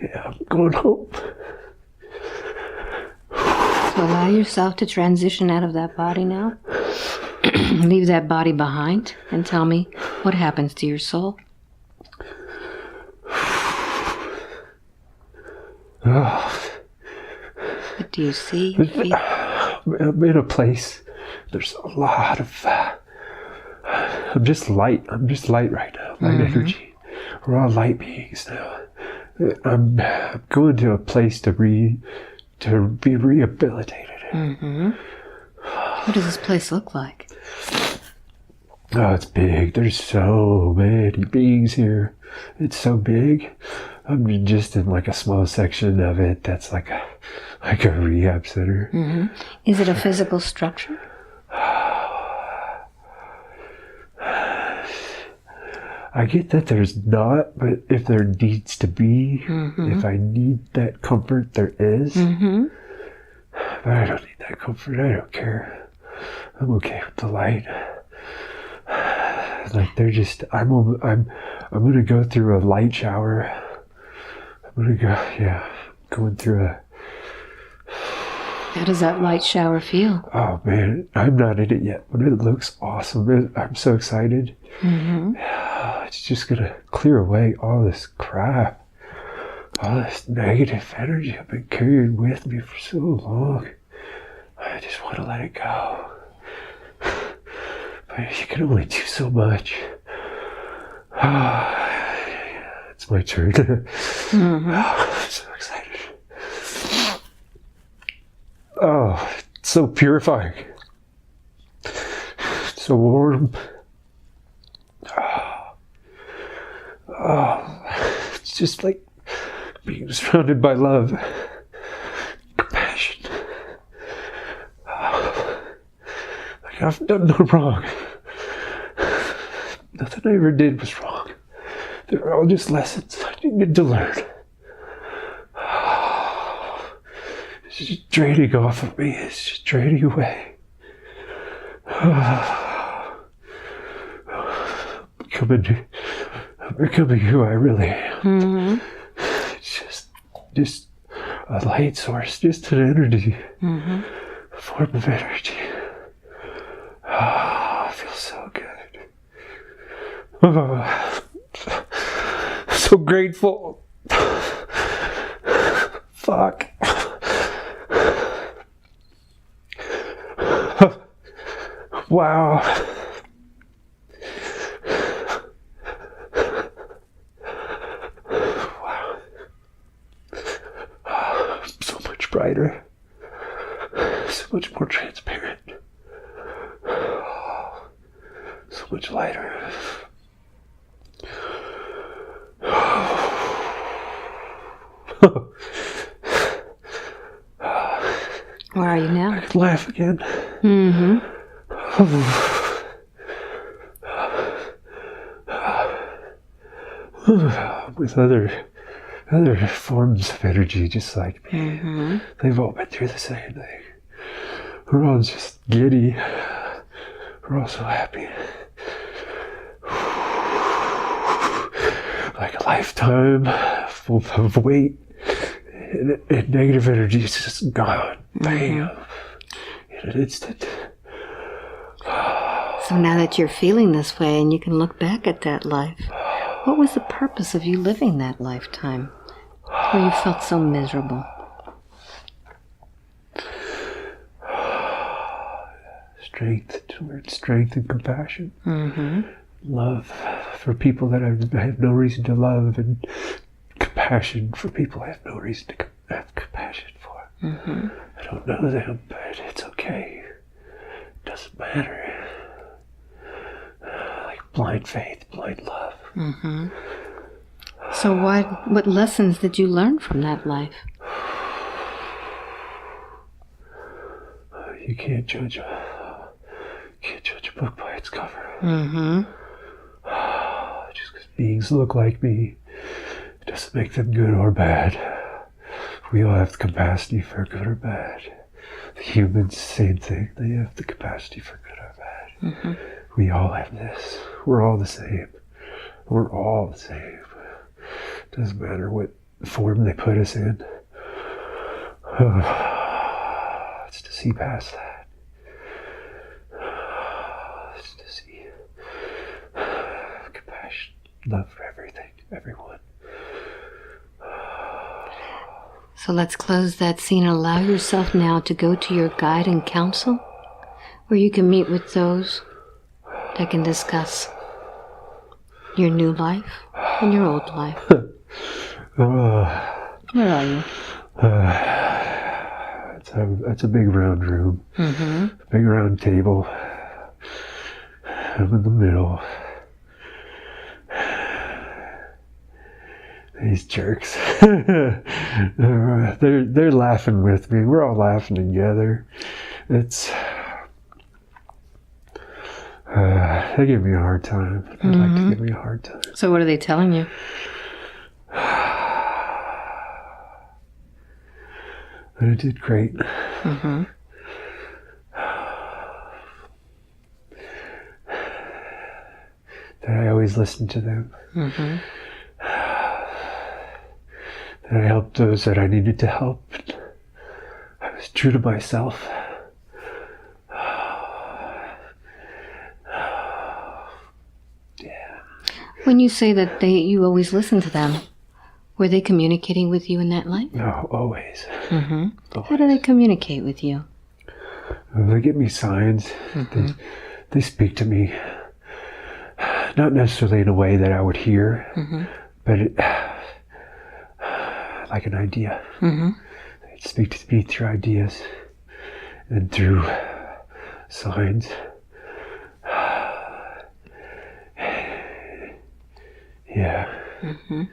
Yeah, I'm going home. So allow yourself to transition out of that body now. Leave that body behind and tell me what happens to your soul. What do you see? I'm in a place. There's a lot of. I'm just light. I'm just light right now. Light energy. We're all light beings now. I'm going to a place to be rehabilitated. What does this place look like? Oh, it's big. There's so many beings here. It's so big. I'm just in like a small section of it that's like a rehab center. Is it a physical structure? I get that there's not, but if there needs to be, if I need that comfort, there is. But I don't need that comfort. I don't care. I'm okay with the light. Like they're just. I'm gonna go through a light shower. I'm gonna go. Yeah, going through a. How does that light shower feel? Oh man, I'm not in it yet, but it looks awesome. I'm so excited. It's just gonna clear away all this crap, all this negative energy I've been carrying with me for so long. I just want to let it go. But you can only do so much. It's my turn. I'm so excited. Oh, it's so purifying. It's so warm. It's just like being surrounded by love, compassion. I've done no wrong. Nothing I ever did was wrong. They were all just lessons I needed to learn. It's just draining off of me. It's just draining away. I'm becoming who I really am. Mm-hmm. It's just a light source, just an energy, Mm-hmm. a form of energy. I feel so good. So grateful. Fuck. Wow. So much brighter. So much more transparent. So much lighter. Where are you now? I can laugh again. Mm-hmm. With other forms of energy just like me. Mm-hmm. They've all been through the same thing. We're all just giddy. We're all so happy. Like a lifetime full of weight and negative energy is just gone. Bam. In an instant. So now that you're feeling this way and you can look back at that life, what was the purpose of you living that lifetime where you felt so miserable? Strength and compassion. Mm-hmm. Love for people that I have no reason to love, and compassion for people I have no reason to have compassion for. Mm-hmm. I don't know them, but it's okay. It doesn't matter. Like blind faith, blind love. Mm-hmm. So what lessons did you learn from that life? You can't judge a book by its cover. Mm-hmm. Just because beings look like me, it doesn't make them good or bad. We all have the capacity for good or bad. The humans, same thing. They have the capacity for good or bad. Mm-hmm. We all have this. We're all the same. We're all the same. Doesn't matter what form they put us in. It's to see past that. It's to see compassion, love for everything, everyone. So let's close that scene and allow yourself now to go to your guide and counsel, where you can meet with those that can discuss your new life and your old life. Where are you? It's a big round room. Mm-hmm. A big round table. I'm in the middle. These jerks. They're laughing with me. We're all laughing together. It's they give me a hard time. They like to give me a hard time. So what are they telling you? But I did great. Mm-hmm. That I always listened to them. Mm-hmm. That I helped those that I needed to help. I was true to myself. Yeah. When you say that you always listen to them, were they communicating with you in that life? No, always. Mm-hmm. Always. How do they communicate with you? They give me signs. Mm-hmm. They speak to me. Not necessarily in a way that I would hear, but like an idea. Mm-hmm. They speak to me through ideas and through signs. Yeah. Mm-hmm.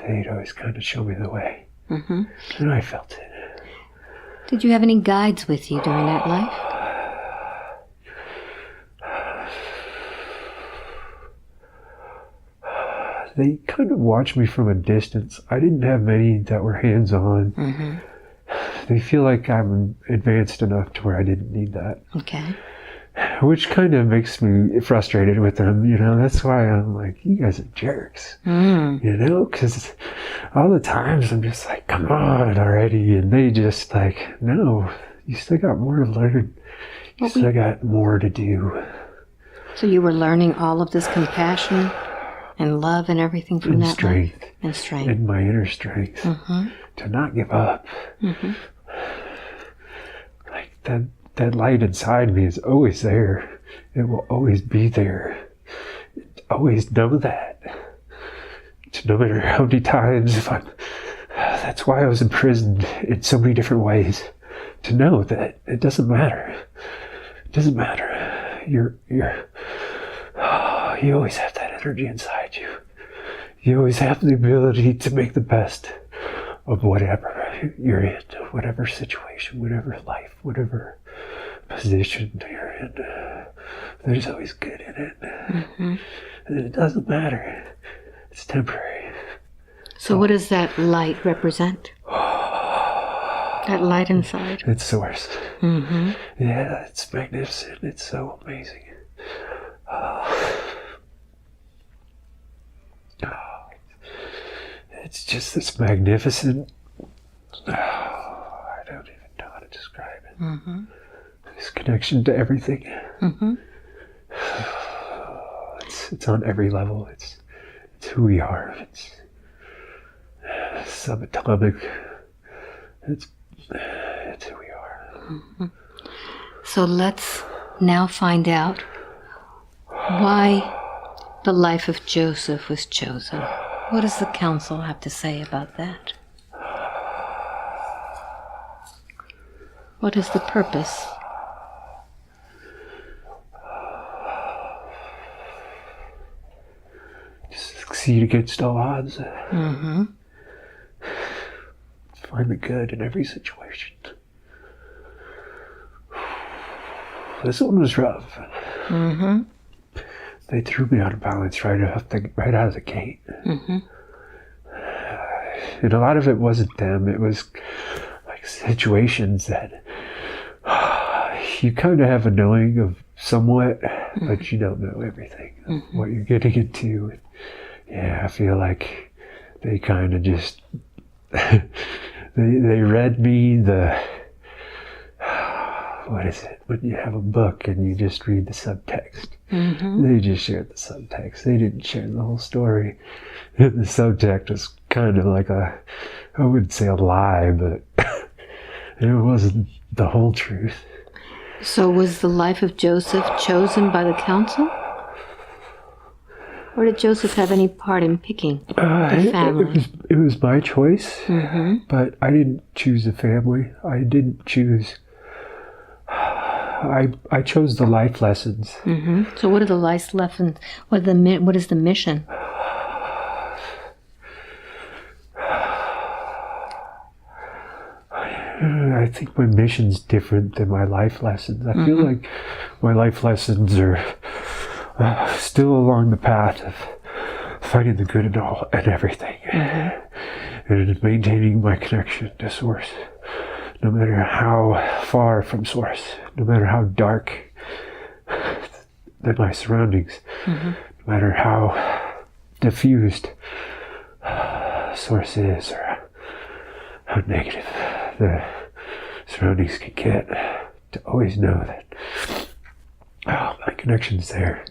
They'd always kind of show me the way. Mm-hmm. And I felt it. Did you have any guides with you during that life? they kind of watch me from a distance. I didn't have many that were hands-on. Mm-hmm. They feel like I'm advanced enough to where I didn't need that. Okay. Which kind of makes me frustrated with them, you know. That's why I'm like, you guys are jerks, you know, because all the times I'm just like, come on already, and they just like, no, you still got more to learn. You still got more to do. So you were learning all of this compassion and love and everything from that strength. life? And strength. And my inner strength. To not give up. Like that light inside me is always there. It will always be there. Always know that. No matter how many times, that's why I was imprisoned in so many different ways. To know that it doesn't matter. It doesn't matter. You always have that energy inside you. You always have the ability to make the best of whatever you're in, whatever situation, whatever life, whatever position you're in. There's always good in it. And it doesn't matter. It's temporary. So what does that light represent? That light inside? It's source. Yeah, it's magnificent. It's so amazing. It's just this magnificent, I don't even know how to describe it. This connection to everything. It's on every level. It's who we are. It's subatomic. It's who we are. So let's now find out why the life of Joseph was chosen. What does the council have to say about that? What is the purpose? Succeed against all odds. Find the good in every situation. This one was rough. They threw me out of balance right out of the gate. And a lot of it wasn't them. It was like situations that you kind of have a knowing of somewhat, but you don't know everything of what you're getting into. Yeah, I feel like they kind of just they read me the what is it when you have a book and you just read the subtext. They just shared the subtext. They didn't share the whole story. The subtext was kind of like I wouldn't say a lie, but it wasn't the whole truth. So was the life of Joseph chosen by the council? Or did Joseph have any part in picking the family? It was my choice, but I didn't choose a family. I didn't choose... I chose the life lessons. So what are the life lessons? What is the mission? I think my mission's different than my life lessons. I feel like my life lessons are still along the path of finding the good in all and everything, and maintaining my connection to Source. No matter how far from Source, no matter how dark than my surroundings, no matter how diffused Source is, or how negative the surroundings can get, to always know that my connection's there.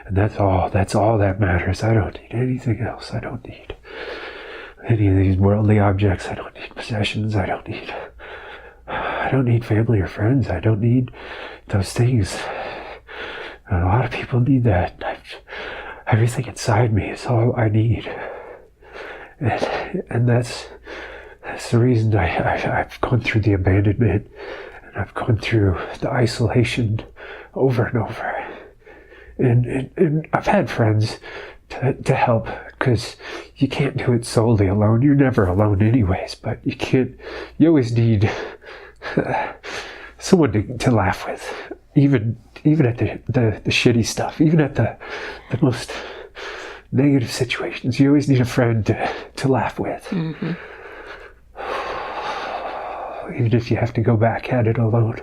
And that's all that matters. I don't need anything else. I don't need any of these worldly objects. I don't need possessions. I don't need family or friends. I don't need those things. And a lot of people need that. Everything inside me is all I need. And that's the reason I've gone through the abandonment, and I've gone through the isolation over and over. And I've had friends to help, because you can't do it solely alone. You're never alone anyways, but you always need someone to laugh with, even at the shitty stuff, even at the most negative situations. You always need a friend to laugh with. Mm-hmm. Even if you have to go back at it alone.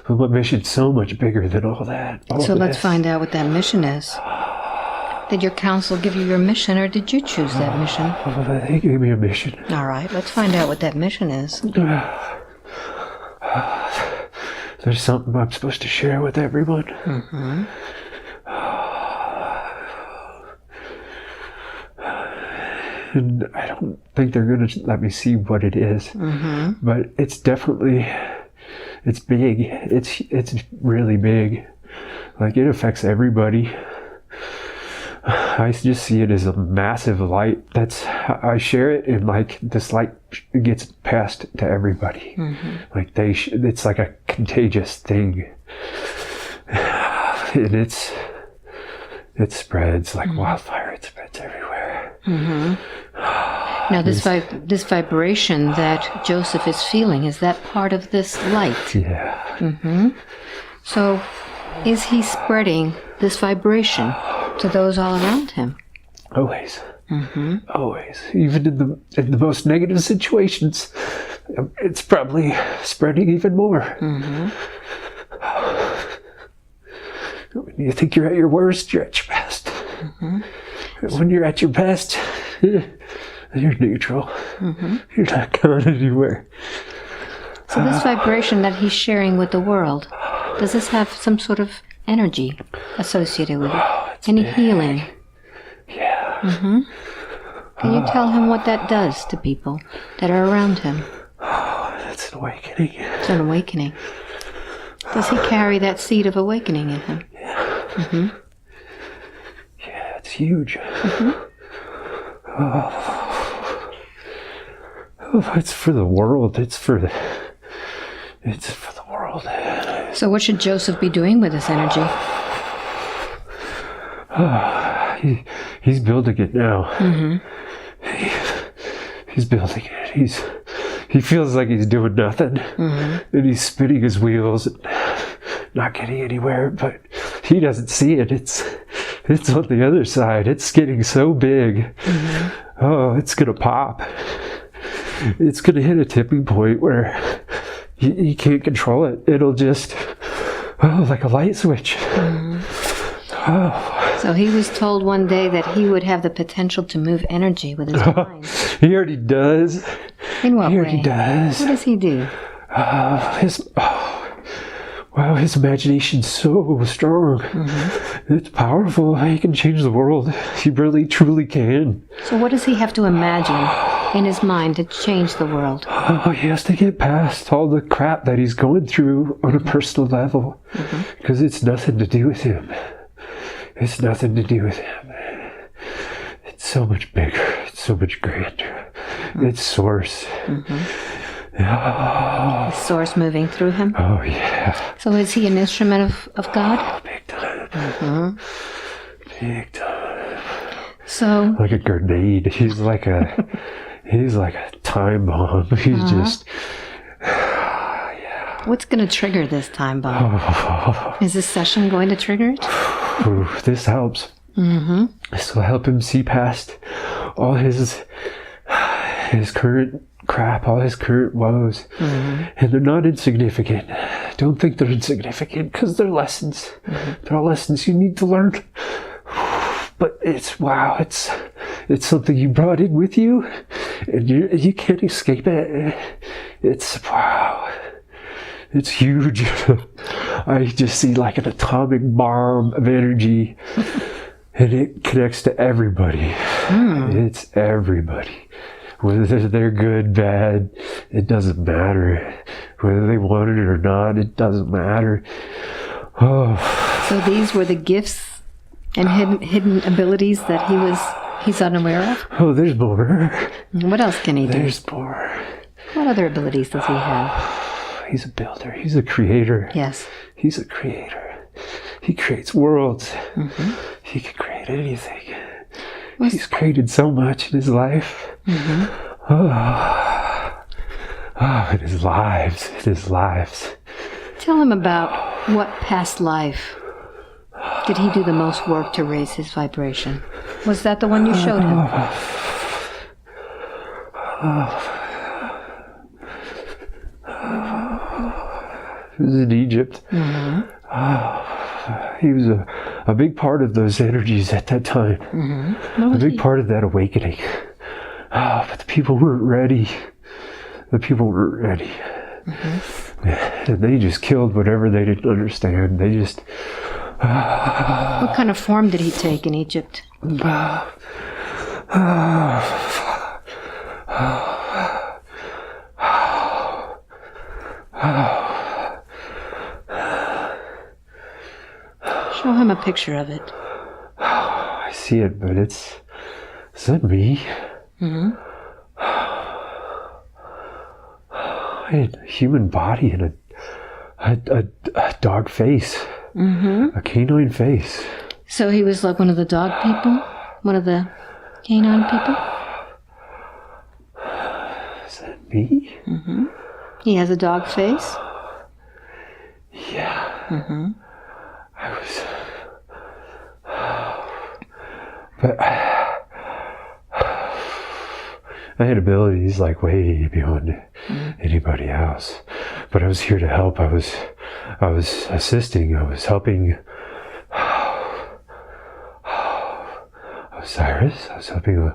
But my mission's so much bigger than all that. So let's find out what that mission is. Did your council give you your mission, or did you choose that mission? They gave me a mission. All right, let's find out what that mission is. There's something I'm supposed to share with everyone. Mm-hmm. And I don't think they're going to let me see what it is. Mm-hmm. But it's definitely, it's big. It's really big. Like, it affects everybody. I just see it as a massive light. I share it, and like this light gets passed to everybody. Mm-hmm. Like it's like a contagious thing, and it spreads like wildfire. It spreads everywhere. Mm-hmm. Now, this vibration that Joseph is feeling, is that part of this light? Yeah. Mm-hmm. So, is he spreading this vibration to those all around him? Always. Mm-hmm. Always. Even in the most negative situations, it's probably spreading even more. Mm-hmm. When you think you're at your worst, you're at your best. Mm-hmm. When you're at your best, you're neutral. Mm-hmm. You're not going anywhere. So this vibration that he's sharing with the world, does this have some sort of energy associated with it? Any big. healing? Yeah. Mm-hmm. Can you tell him what that does to people that are around him? It's an awakening. It's an awakening. Does he carry that seed of awakening in him? Yeah. Mm-hmm. Yeah, it's huge. Mm-hmm. Oh, it's for the world. It's for the world. So what should Joseph be doing with this energy? He's building it now. Mm-hmm. He's building it. He feels like he's doing nothing. Mm-hmm. And he's spinning his wheels and not getting anywhere, but he doesn't see it. It's on the other side. It's getting so big. Mm-hmm. Oh, it's gonna pop. It's gonna hit a tipping point where you can't control it. It'll just, like a light switch. Mm-hmm. Oh. So he was told one day that he would have the potential to move energy with his mind. He already does. In what way? He already does. What does he do? His imagination's so strong. Mm-hmm. It's powerful. He can change the world. He really, truly can. So what does he have to imagine in his mind to change the world? He has to get past all the crap that he's going through on a personal level. Because it's nothing to do with him. It's nothing to do with him. It's so much bigger. It's so much grander. It's source. Is source moving through him? Oh, yeah. So is he an instrument of God? Oh, big time. Big time. So Like a grenade. He's like a time bomb. He's just... what's going to trigger this time bomb? Is this session going to trigger it? Ooh, this helps. This will help him see past all his current crap, all his current woes. And they're not insignificant. Don't think they're insignificant, because they're lessons. They're all lessons you need to learn. But it's something you brought in with you, and you can't escape it. It's It's huge. I just see like an atomic bomb of energy, and it connects to everybody. It's everybody. Whether they're good, bad, it doesn't matter. Whether they want it or not, it doesn't matter. Oh. So these were the gifts and hidden abilities that he's unaware of? Oh, there's more. What else can he do? There's more. What other abilities does he have? He's a builder. He's a creator. Yes. He's a creator. He creates worlds. He can create anything. He's created so much in his life. In his lives. Tell him about what past life did he do the most work to raise his vibration? Was that the one you showed him? He was in Egypt. Mm-hmm. He was a big part of those energies at that time. Mm-hmm. A big part of that awakening. But the people weren't ready. The people weren't ready. Mm-hmm. And they just killed whatever they didn't understand. They just... What kind of form did he take in Egypt? Show him a picture of it. I see it, but is that me? Mm-hmm. I had a human body and a dog face. Mm-hmm. A canine face. So he was like one of the dog people? One of the canine people? Is that me? Mm-hmm. He has a dog face? Yeah. Mm-hmm. But I had abilities like way beyond anybody else. But I was here to help. I was assisting. I was helping Osiris. I was helping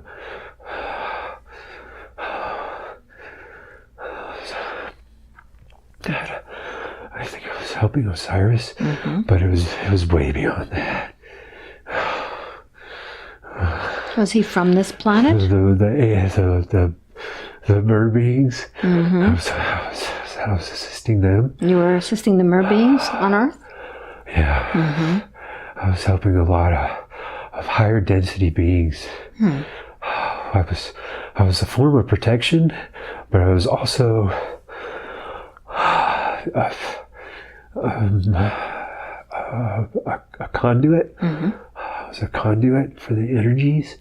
I think I was helping Osiris, but it was way beyond that. Was he from this planet? The bird beings. Mm-hmm. I was assisting them. You were assisting the mer beings on Earth? Yeah. Mm-hmm. I was helping a lot of higher density beings. I was a form of protection, but I was also a conduit. Mm-hmm. I was a conduit for the energies.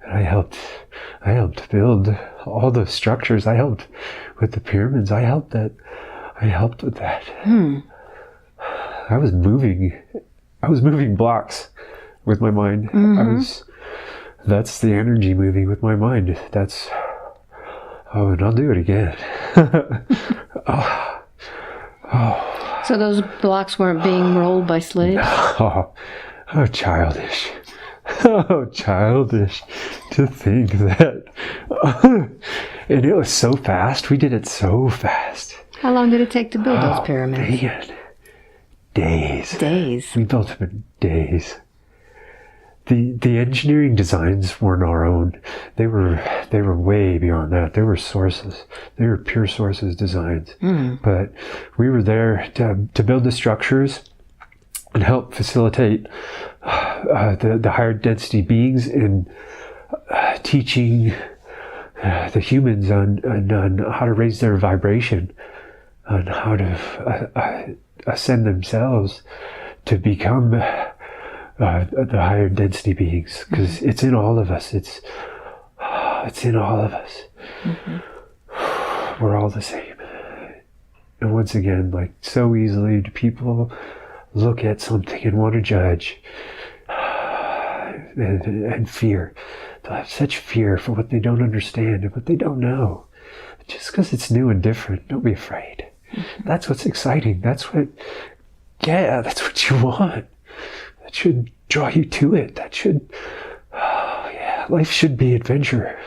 And I helped build all the structures. I helped with the pyramids. I helped with that. I was moving blocks with my mind. Mm-hmm. That's the energy moving with my mind. And I'll do it again. So those blocks weren't being rolled by slaves? Oh, childish. Oh, childish to think that. And it was so fast. We did it so fast. How long did it take to build those pyramids? Man. Days. Days. We built them in days. The engineering designs weren't our own. They were way beyond that. They were sources. They were pure sources designs. But we were there to build the structures and help facilitate the higher density beings in teaching the humans on how to raise their vibration, on how to ascend themselves to become the higher density beings, because it's in all of us. It's in all of us. We're all the same. And once again, like so easily do people look at something and want to judge and fear. They'll have such fear for what they don't understand and what they don't know. Just because it's new and different, don't be afraid. That's what's exciting. That's what you want. That should draw you to it. Life should be adventure.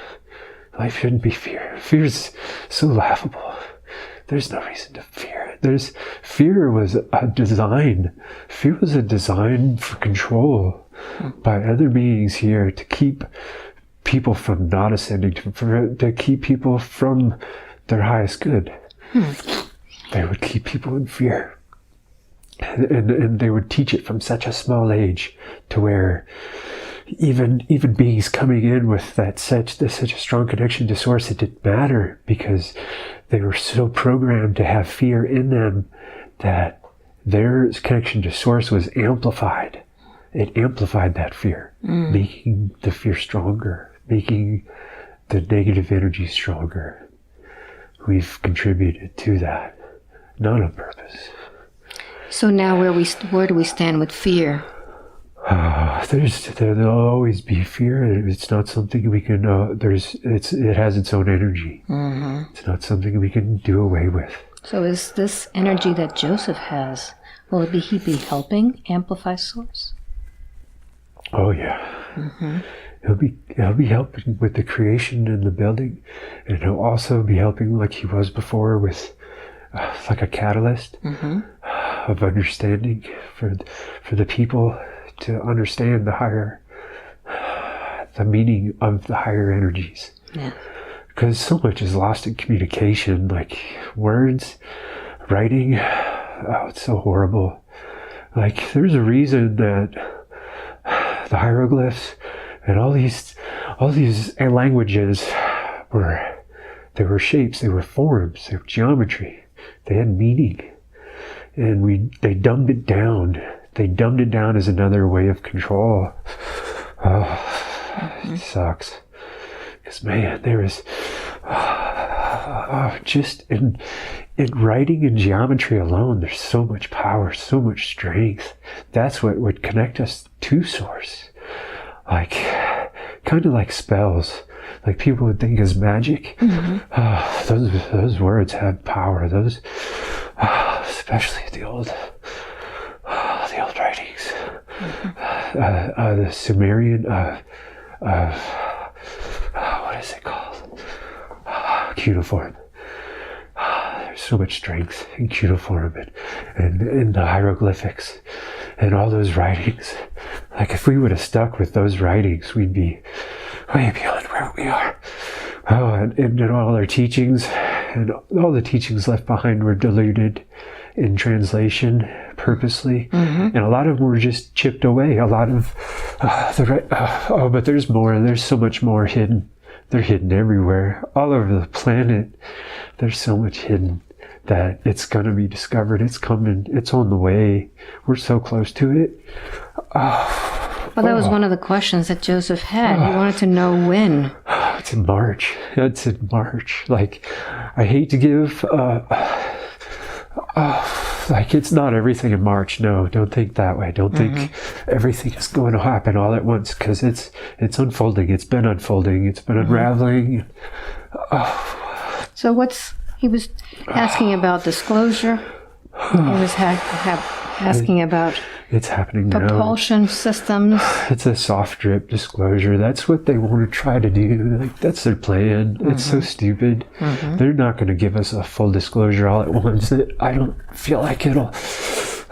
Life shouldn't be fear. Fear's so laughable. There's no reason to fear. Fear was a design. Fear was a design for control by other beings here to keep people from not ascending, to keep people from their highest good. They would keep people in fear. And they would teach it from such a small age to where even beings coming in with such a strong connection to source, it didn't matter, because they were so programmed to have fear in them that their connection to source was amplified. It amplified that fear, making the fear stronger, making the negative energy stronger. We've contributed to that, not on purpose. So now where do we stand with fear? There'll always be fear. It's not something we can. It has its own energy. Mm-hmm. It's not something we can do away with. So is this energy that Joseph has? Will he be helping amplify Source? Oh yeah. Mm-hmm. He'll be helping with the creation and the building, and he'll also be helping like he was before with like a catalyst of understanding for the people to understand the meaning of the higher energies. Yeah. Because so much is lost in communication, like words, writing. Oh, it's so horrible. Like there's a reason that the hieroglyphs and all these languages they were shapes, they were forms, they were geometry, they had meaning, and they dumbed it down. They dumbed it down as another way of control. Oh, it sucks. Because man, there is just in writing and geometry alone, there's so much power, so much strength. That's what would connect us to Source. Like, kind of like spells. Like people would think is magic. Mm-hmm. Those words have power. Those, especially the old writings. Mm-hmm. The Sumerian, what is it called? Cuneiform. There's so much strength in cuneiform and in the hieroglyphics and all those writings. Like if we would have stuck with those writings, we'd be way beyond where we are. Oh, and all their teachings and all the teachings left behind were diluted in translation purposely, and a lot of them were just chipped away. A lot of but there's more. There's so much more hidden. They're hidden everywhere, all over the planet. There's so much hidden that it's going to be discovered. It's coming. It's on the way. We're so close to it. Well, that was one of the questions that Joseph had. He wanted to know when. It's in March. It's in March. Like, I hate to give... like, it's not everything in March. No, don't think that way. Don't think everything is going to happen all at once, because it's unfolding. It's been unfolding. It's been unraveling. So he was asking about disclosure. He was asking about it's happening propulsion now. systems. It's a soft drip disclosure. That's what they want to try to do. Like, that's their plan. It's so stupid. They're not going to give us a full disclosure all at once. I don't feel like it'll.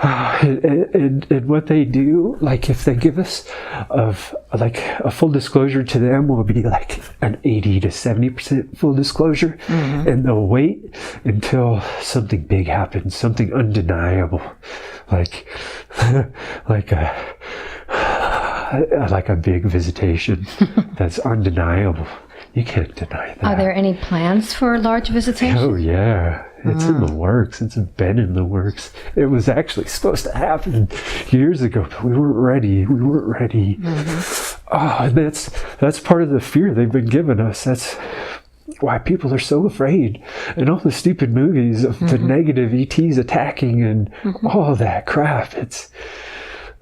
And what they do, like if they give us like a full disclosure to them will be like an 80 to 70% full disclosure, and they'll wait until something big happens, something undeniable, like a big visitation that's undeniable. You can't deny that. Are there any plans for large visitations? Oh yeah. It's in the works. It's been in the works. It was actually supposed to happen years ago, but we weren't ready. And that's part of the fear they've been giving us. That's why people are so afraid. And all the stupid movies of the negative ETs attacking and all that crap.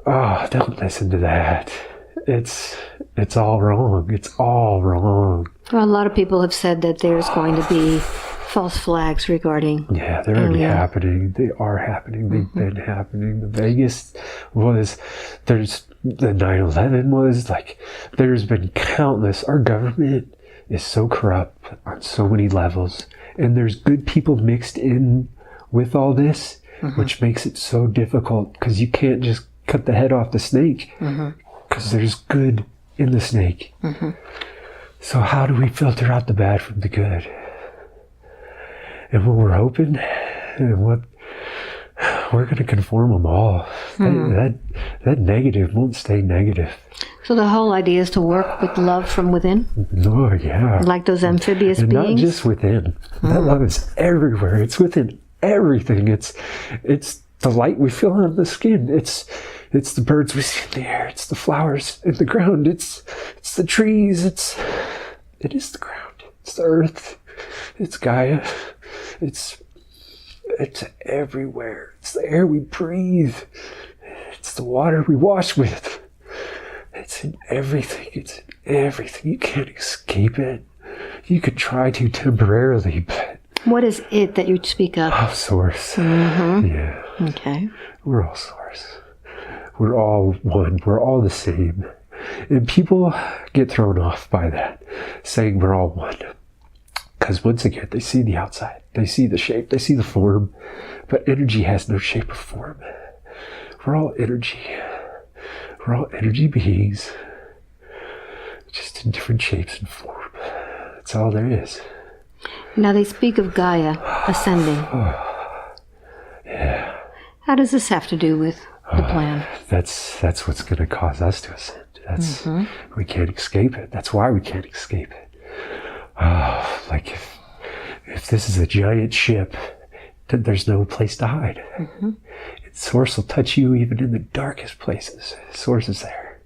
Don't listen to that. It's all wrong. It's all wrong. Well, a lot of people have said that there's going to be false flags regarding they're already happening. They are happening. They've been happening. The Vegas was, there's the 9/11 was, like, there's been countless. Our government is so corrupt on so many levels, and there's good people mixed in with all this, which makes it so difficult, because you can't just cut the head off the snake, because there's good in the snake. So how do we filter out the bad from the good? And what we're hoping, and what we're going to conform them all. That negative won't stay negative. So the whole idea is to work with love from within? Oh, yeah. Like those amphibious and beings? Not just within. That love is everywhere. It's within everything. It's the light we feel on the skin. It's the birds we see in the air. It's the flowers in the ground. It's the trees. It is the ground. It's the earth. It's Gaia. It's It's everywhere. It's the air we breathe. It's the water we wash with. It's in everything. It's in everything. You can't escape it. You could try to temporarily, but... What is it that you speak of? Oh, source. Mm-hmm. Yeah. Okay. We're all source. We're all one. We're all the same. And people get thrown off by that, saying we're all one. Because once again, they see the outside. They see the shape. They see the form. But energy has no shape or form. We're all energy. We're all energy beings. Just in different shapes and form. That's all there is. Now they speak of Gaia ascending. Yeah. How does this have to do with the plan? That's what's going to cause us to ascend. We can't escape it. That's why we can't escape it. Like if this is a giant ship, then there's no place to hide. Source will touch you even in the darkest places. Source is there.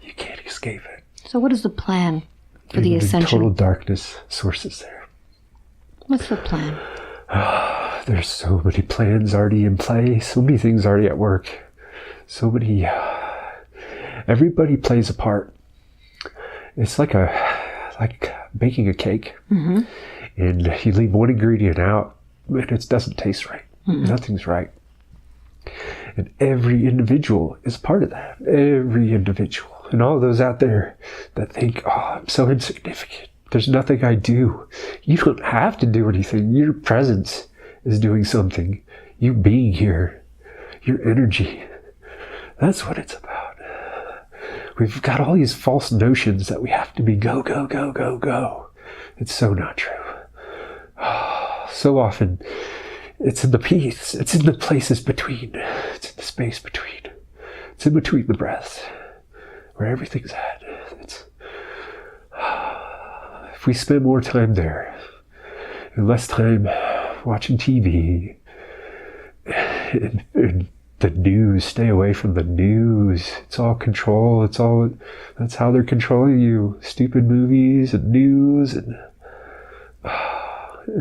You can't escape it. So what is the plan for the Even ascension? in total darkness, Source is there. What's the plan? There's so many plans already in play. So many things already at work. So many... everybody plays a part. It's like baking a cake. And you leave one ingredient out, and it doesn't taste right. Nothing's right. And every individual is part of that. Every individual. And all those out there that think, oh, I'm so insignificant. There's nothing I do. You don't have to do anything. Your presence is doing something. You being here. Your energy. That's what it's about. We've got all these false notions that we have to be go, go, go, go, go. It's so not true. So often, it's in the peace. It's in the places between. It's in the space between. It's in between the breaths. Where everything's at. If we spend more time there, and less time watching TV, and the news, stay away from the news. It's all control. That's how they're controlling you. Stupid movies and news and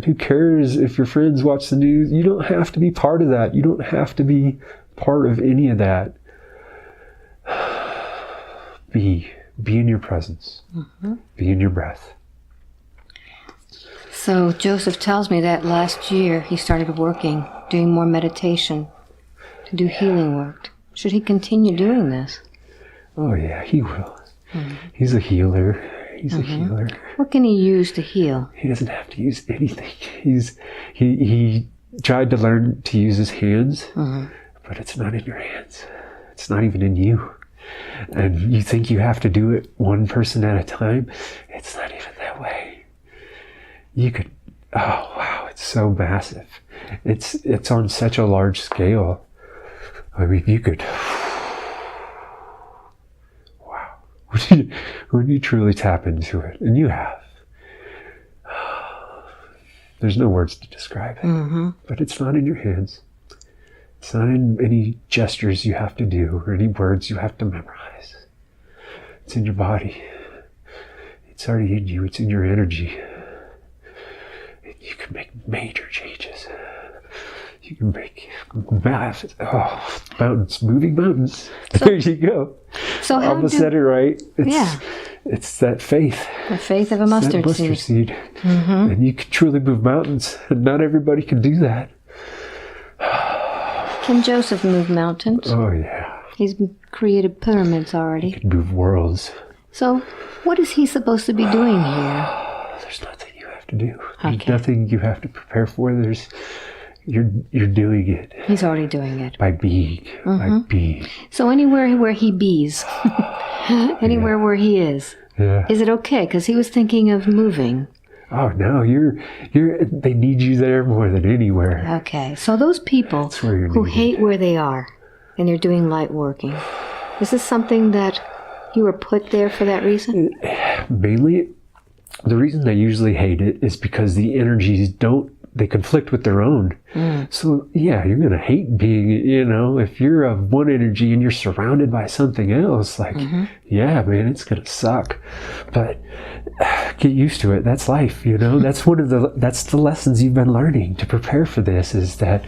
who cares if your friends watch the news? You don't have to be part of that. You don't have to be part of any of that. Be in your presence. Be in your breath. So Joseph tells me that last year he started working, doing more meditation, to do healing work. Should he continue doing this? Oh yeah, he will. He's a healer. He's a healer. What can he use to heal? He doesn't have to use anything. He tried to learn to use his hands, but it's not in your hands. It's not even in you. And you think you have to do it one person at a time. It's not even that way. You could, oh wow, it's so massive. It's on such a large scale. I mean, you could, wow. When you truly tap into it, and you have, there's no words to describe it, but it's not in your hands. It's not in any gestures you have to do or any words you have to memorize. It's in your body. It's already in you. It's in your energy. And you can make major changes. You can make massive, mountains, moving mountains. So, there you go. So how Alba said it right. It's that faith. The faith of a mustard seed. And you can truly move mountains. And not everybody can do that. Can Joseph move mountains? Oh, yeah. He's created pyramids already. He can move worlds. So, what is he supposed to be doing here? There's nothing you have to do. Okay. There's nothing you have to prepare for. You're doing it. He's already doing it. By being. By being. So anywhere where he bees, anywhere where he is it okay? Because he was thinking of moving. Oh no, they need you there more than anywhere. Okay, so those people who hate where they are and they're doing light working, is this something that you were put there for that reason? Mainly, the reason they usually hate it is because the energies they conflict with their own. So yeah, you're going to hate being, if you're of one energy and you're surrounded by something else, yeah, man, it's going to suck. But get used to it. That's life, That's that's the lessons you've been learning to prepare for this, is that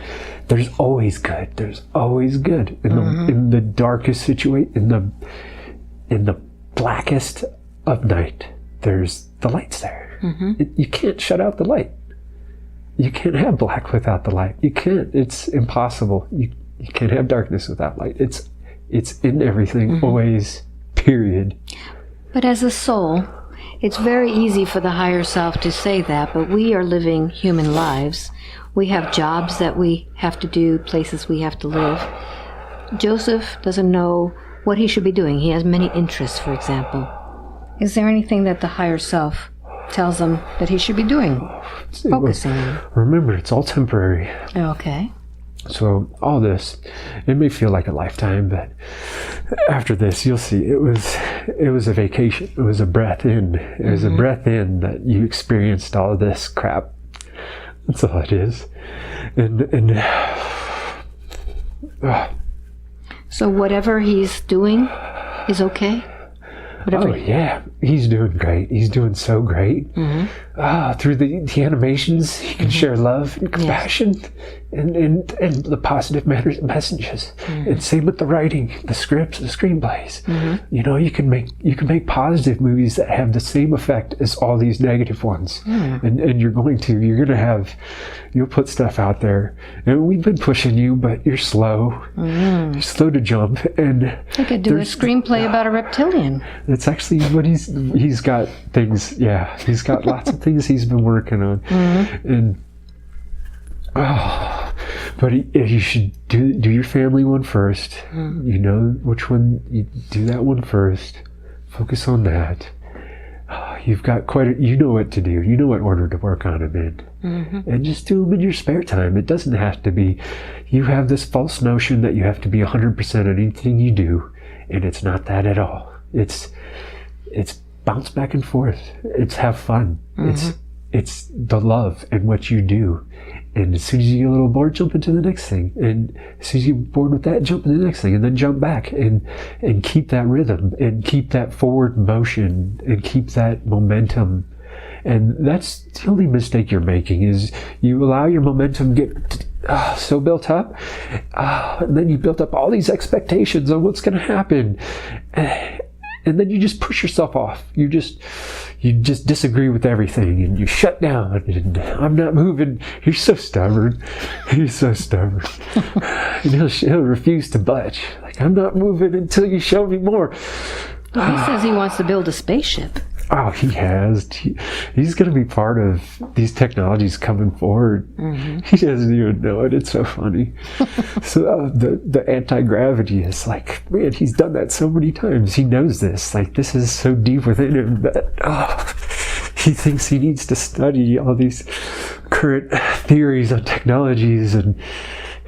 there's always good. There's always good in the darkest situation, in the blackest of night. There's the light's there. You can't shut out the light. You can't have black without the light. You can't. It's impossible. You can't have darkness without light. It's in everything, always, period. But as a soul, it's very easy for the higher self to say that, but we are living human lives. We have jobs that we have to do, places we have to live. Joseph doesn't know what he should be doing. He has many interests, for example. Is there anything that the higher self tells him that he should be doing? Focusing on. Remember, it's all temporary. Okay. So all this, it may feel like a lifetime, but after this, you'll see it was a vacation. It was a breath in. It was a breath in that you experienced all of this crap. That's all it is. So whatever he's doing is okay? Whatever. Oh yeah, he's doing great. He's doing so great. Through the animations, he can share love and compassion, and the positive messages. And same with the writing, the scripts, the screenplays. You can make positive movies that have the same effect as all these negative ones. And you'll put stuff out there, and we've been pushing you, but you're slow. You're slow to jump. And I could do a screenplay about a reptilian. It's actually what he's got things. Yeah, he's got lots of things he's been working on, and but you should do your family one first. You know which one. You do that one first. Focus on that. You've got you know what to do. You know what order to work on them in, and just do them in your spare time. It doesn't have to be. You have this false notion that you have to be 100% on anything you do, and it's not that at all. It's bounce back and forth. It's have fun. It's the love in what you do. And as soon as you get a little bored, jump into the next thing. And as soon as you get bored with that, jump into the next thing, and then jump back and keep that rhythm and keep that forward motion and keep that momentum. And that's the only mistake you're making, is you allow your momentum get so built up, and then you built up all these expectations on what's going to happen. And then you just push yourself off. You just disagree with everything, and you shut down. And I'm not moving. He's so stubborn. He's so stubborn. And he'll refuse to budge. Like, I'm not moving until you show me more. Well, he says he wants to build a spaceship. Oh, he has. He's going to be part of these technologies coming forward. He doesn't even know it. It's so funny. So the anti-gravity is like, man, he's done that so many times. He knows this. Like, this is so deep within him that he thinks he needs to study all these current theories on technologies, and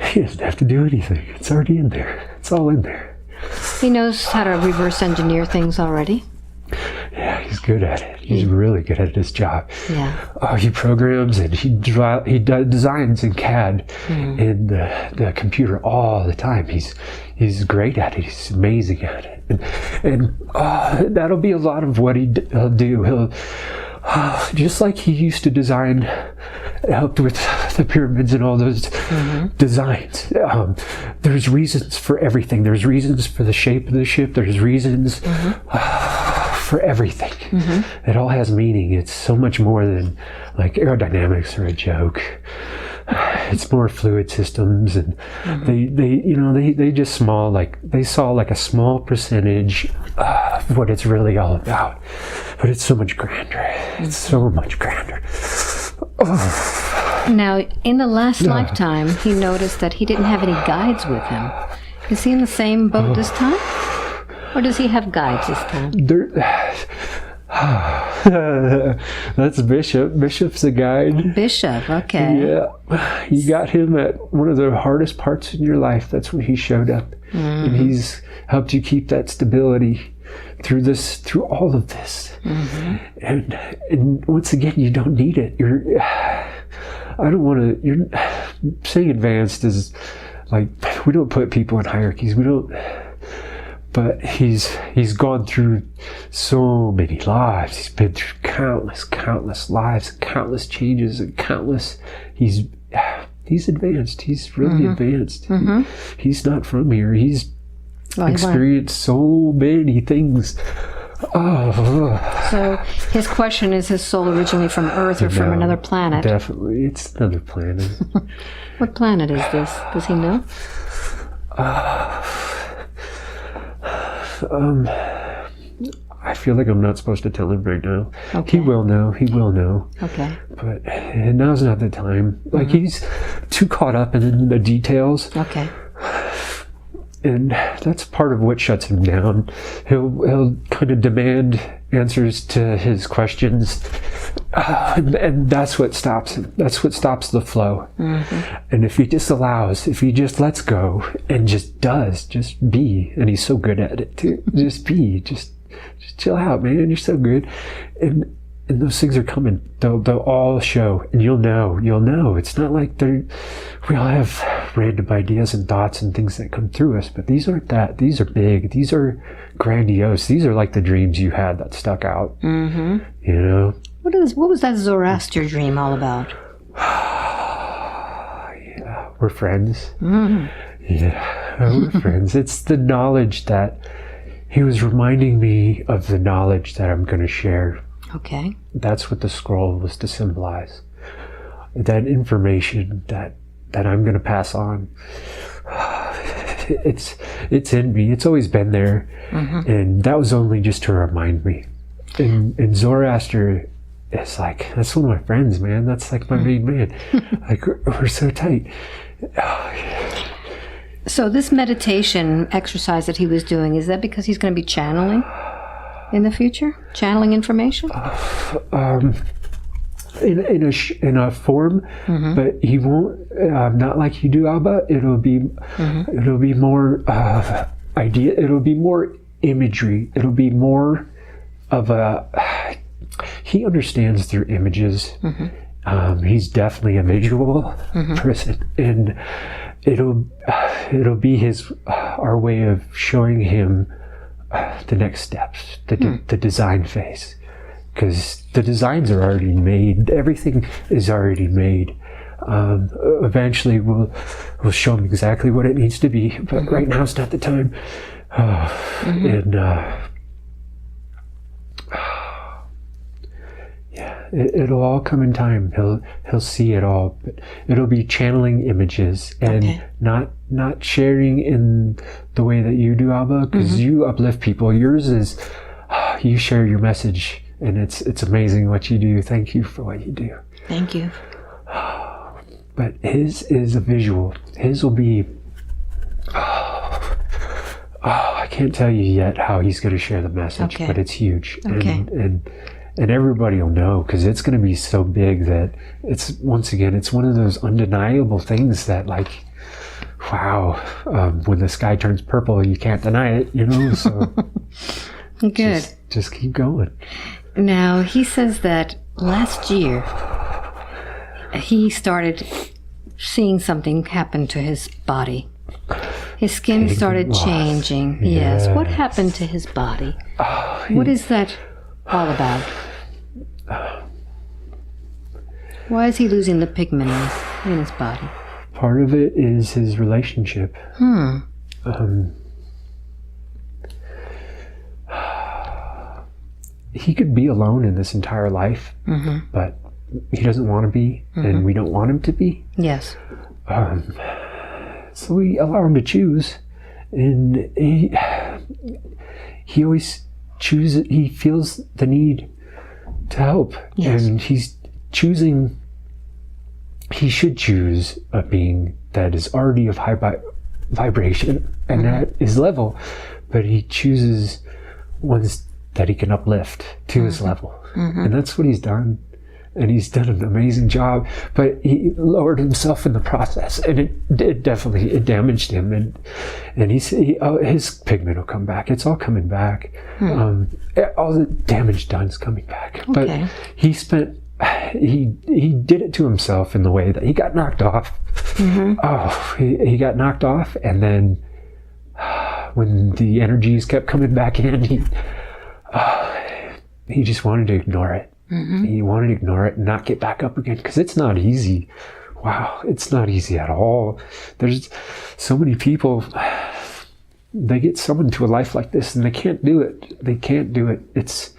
he doesn't have to do anything. It's already in there. It's all in there. He knows how to reverse engineer things already. Yeah, he's good at it. He's really good at his job. Yeah. He programs and he designs in CAD in the computer all the time. He's great at it. He's amazing at it. And that'll be a lot of what he'll do. He'll just like he used to design, helped with the pyramids and all those designs. There's reasons for everything. There's reasons for the shape of the ship. There's reasons for everything. It all has meaning. It's so much more than like aerodynamics or a joke. It's more fluid systems, and they just saw like a small percentage of what it's really all about. But it's so much grander. It's so much grander. Now, in the last lifetime, he noticed that he didn't have any guides with him. Is he in the same boat this time? Or does he have guides this time? That's Bishop. Bishop's a guide. Bishop, okay. Yeah. You got him at one of the hardest parts in your life. That's when he showed up. And he's helped you keep that stability through all of this. And once again, you don't need it. You're saying advanced is like, we don't put people in hierarchies. but he's gone through so many lives. He's been through countless lives, countless changes, and he's advanced. He's really advanced. He's not from here. He's experienced so many things. So his question is his soul originally from Earth or from another planet? Definitely, it's another planet. What planet is this? Does he know? I feel like I'm not supposed to tell him right now. Okay. He will know. Okay. But now's not the time. Like, he's too caught up in the details. Okay. And that's part of what shuts him down. He'll kind of demand answers to his questions, and that's what stops him. That's what stops the flow. And if he just lets go and just be, and he's so good at it too. Just be, just chill out, man. You're so good, and those things are coming. They'll all show, and you'll know. It's not like we all have random ideas and thoughts and things that come through us, but these aren't that. These are big. These are grandiose. These are like the dreams you had that stuck out. You know? What was that Zoroaster dream all about? Yeah, we're friends. Yeah, we're friends. It's the knowledge that he was reminding me of, the knowledge that I'm going to share. Okay. That's what the scroll was to symbolize. That information that I'm going to pass on. It's in me. It's always been there. And that was only just to remind me. And Zoroaster is like, that's one of my friends, man. That's like my main man. Like, we're so tight. So this meditation exercise that he was doing, is that because he's going to be channeling in the future? Channeling information? In a form, but he won't. Not like you do, Alba. It'll be more idea. It'll be more imagery. It'll be more of a. He understands through images. He's definitely a visual person, and it'll be our way of showing him the next steps, the design phase. Because the designs are already made. Everything is already made. Eventually, we'll show them exactly what it needs to be. But right now, it's not the time. And yeah, it'll all come in time. He'll see it all. But it'll be channeling images and not sharing in the way that you do, Alba. Because you uplift people. Yours is you share your message. And it's amazing what you do. Thank you for what you do. Thank you. But his is a visual. His will be... I can't tell you yet how he's going to share the message, but it's huge. And everybody will know, because it's going to be so big that it's one of those undeniable things that, like, wow, when the sky turns purple, you can't deny it, you know? So good. Just keep going. Now, he says that last year he started seeing something happen to his body. His skin started changing. Yes. What happened to his body? What is that all about? Why is he losing the pigment in his body? Part of it is his relationship. He could be alone in this entire life, but he doesn't want to be, and we don't want him to be. Yes. So we allow him to choose, and he always chooses. He feels the need to help, and he's choosing. He should choose a being that is already of high vibration and that is level, but he chooses ones that he can uplift to his level. And that's what he's done. And he's done an amazing job, but he lowered himself in the process, and it definitely damaged him. And his pigment will come back. It's all coming back. All the damage done is coming back. But he did it to himself in the way that he got knocked off. He got knocked off, and then when the energies kept coming back in, he just wanted to ignore it. He wanted to ignore it and not get back up again, because it's not easy. Wow, it's not easy at all. There's so many people, they get summoned to a life like this and they can't do it. They can't do it. It's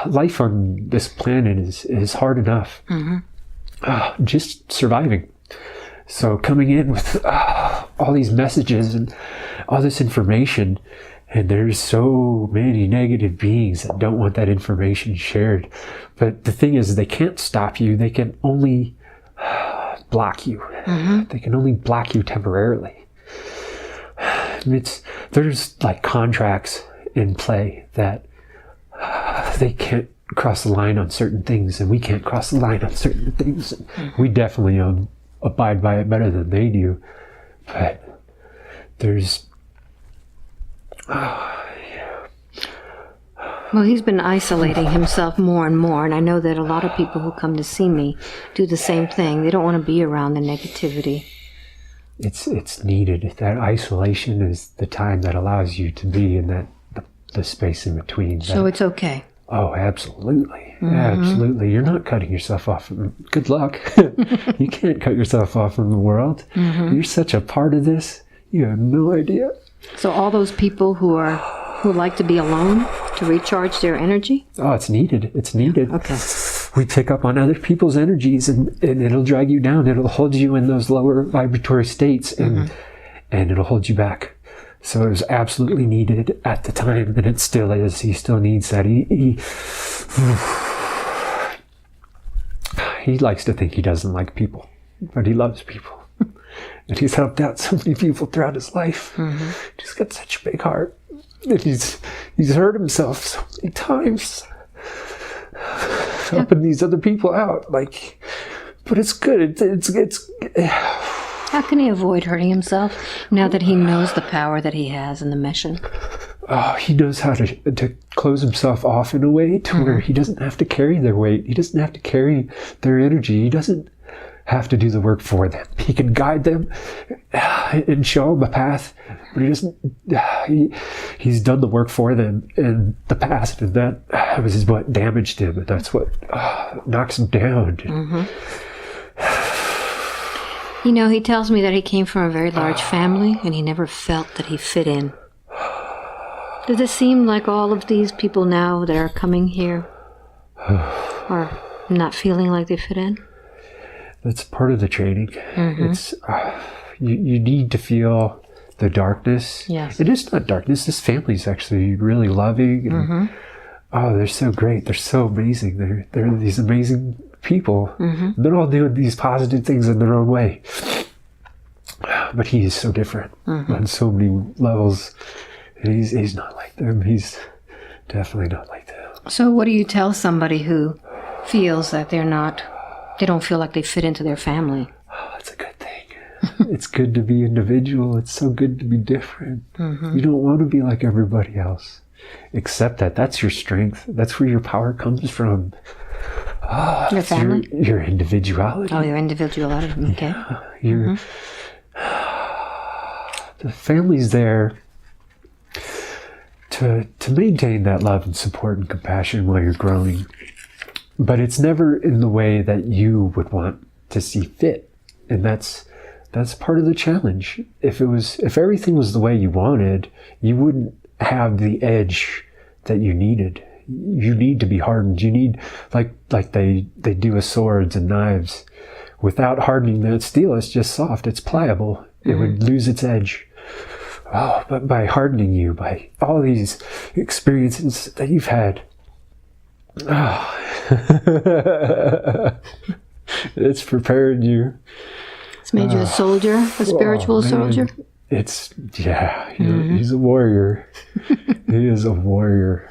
life on this planet is hard enough. Just surviving. So coming in with all these messages and all this information, and there's so many negative beings that don't want that information shared. But the thing is, they can't stop you. They can only block you. They can only block you temporarily. There's like contracts in play that they can't cross the line on certain things, and we can't cross the line on certain things. We definitely abide by it better than they do. But there's Well, he's been isolating himself more and more, and I know that a lot of people who come to see me do the same thing. They don't want to be around the negativity. It's needed. That isolation is the time that allows you to be in that the space in between. So it's okay. Oh, absolutely. Absolutely. You're not cutting yourself off. Good luck. You can't cut yourself off from the world. You're such a part of this. You have no idea. So all those people who like to be alone to recharge their energy? Oh, it's needed. It's needed. Okay. We pick up on other people's energies, and it'll drag you down. It'll hold you in those lower vibratory states, and it'll hold you back. So it was absolutely needed at the time, and it still is. He still needs that. He likes to think he doesn't like people, but he loves people. And he's helped out so many people throughout his life. He's got such a big heart. And he's hurt himself so many times helping these other people out. But it's good. It's How can he avoid hurting himself now that he knows the power that he has in the mission? He knows how to close himself off in a way to where he doesn't have to carry their weight. He doesn't have to carry their energy. He doesn't have to do the work for them. He can guide them and show them a path, but he doesn't. He's done the work for them in the past, and that was what damaged him, and that's what knocks him down. You know, he tells me that he came from a very large family, and he never felt that he fit in. Does it seem like all of these people now that are coming here are not feeling like they fit in? That's part of the training. It's you need to feel the darkness. Yes. It is not darkness. This family's actually really loving. And, they're so great. They're so amazing. They're these amazing people. They're all doing these positive things in their own way. But he is so different on so many levels. And he's not like them. He's definitely not like them. So what do you tell somebody who feels that they don't feel like they fit into their family? Oh, that's a good thing. It's good to be individual. It's so good to be different. You don't want to be like everybody else. Accept that. That's your strength. That's where your power comes from. Your family? Your individuality. Oh, your individuality. Okay. Yeah, the family's there to maintain that love and support and compassion while you're growing. But it's never in the way that you would want to see fit. And that's part of the challenge. If everything was the way you wanted, you wouldn't have the edge that you needed. You need to be hardened. You need, like they do with swords and knives. Without hardening that steel, it's just soft. It's pliable. It would lose its edge. Oh, but by hardening you, by all these experiences that you've had, it's prepared you. It's made you a soldier, a spiritual soldier. He's a warrior. He is a warrior.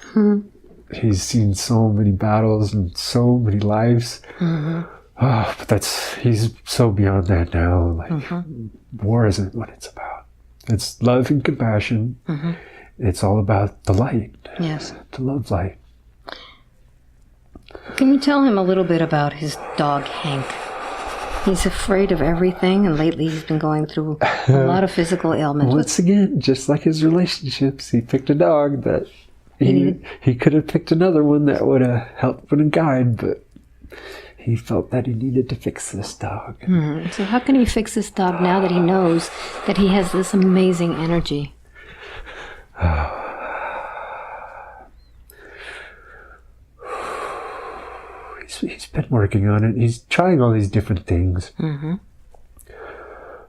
He's seen so many battles and so many lives. But he's so beyond that now. War isn't what it's about. It's love and compassion. It's all about the light. Yes. To love light. Can you tell him a little bit about his dog, Hank? He's afraid of everything, and lately he's been going through a lot of physical ailments. Once again, just like his relationships, he picked a dog that he could have picked another one that would have helped with a guide, but he felt that he needed to fix this dog. So how can he fix this dog now that he knows that he has this amazing energy? He's been working on it. He's trying all these different things.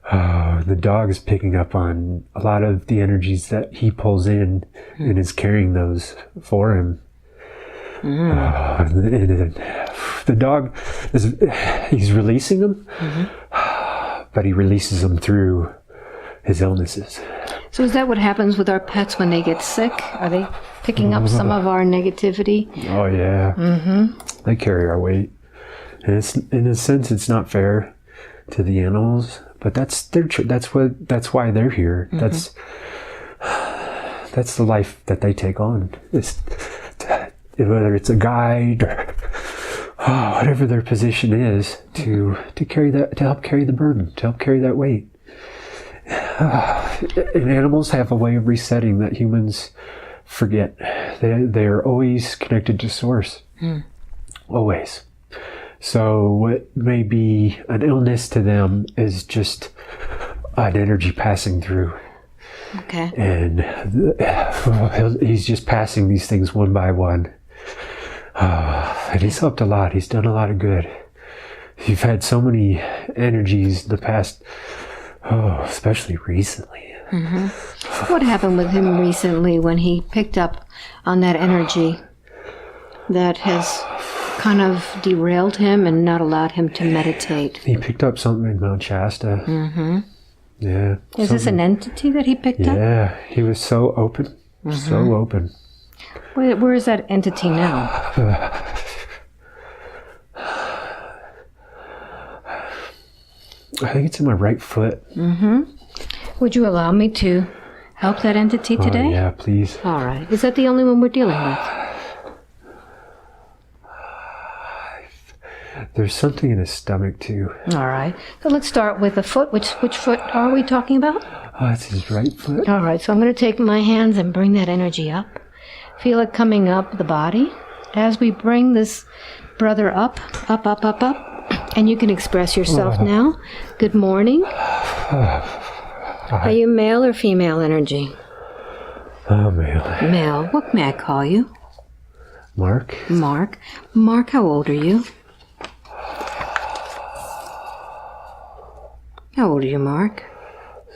The dog is picking up on a lot of the energies that he pulls in and is carrying those for him. The dog, he's releasing them, but he releases them through his illnesses. So is that what happens with our pets when they get sick? Are they picking up some of our negativity? Oh, yeah. They carry our weight. And it's, in a sense, it's not fair to the animals, but that's why they're here. That's the life that they take on. Whether it's a guide or whatever their position is, to carry that, to help carry the burden, to help carry that weight. And animals have a way of resetting that humans forget. They are always connected to source. Always. So what may be an illness to them is just an energy passing through. Okay. And he's just passing these things one by one. And he's helped a lot. He's done a lot of good. You've had so many energies in the past, especially recently. What happened with him recently when he picked up on that energy that has kind of derailed him and not allowed him to meditate? He picked up something in Mount Shasta. Yeah. Is this an entity that he picked up? Yeah, he was so open. So open. Where is that entity now? I think it's in my right foot. Would you allow me to help that entity today? Oh, yeah, please. All right. Is that the only one we're dealing with? There's something in his stomach, too. All right. So let's start with the foot. Which foot are we talking about? Oh, it's his right foot. All right. So I'm going to take my hands and bring that energy up. Feel it coming up the body. As we bring this brother up. And you can express yourself now. Good morning. Are you male or female energy? Male. Male. What may I call you? Mark. Mark. Mark, how old are you? How old are you, Mark?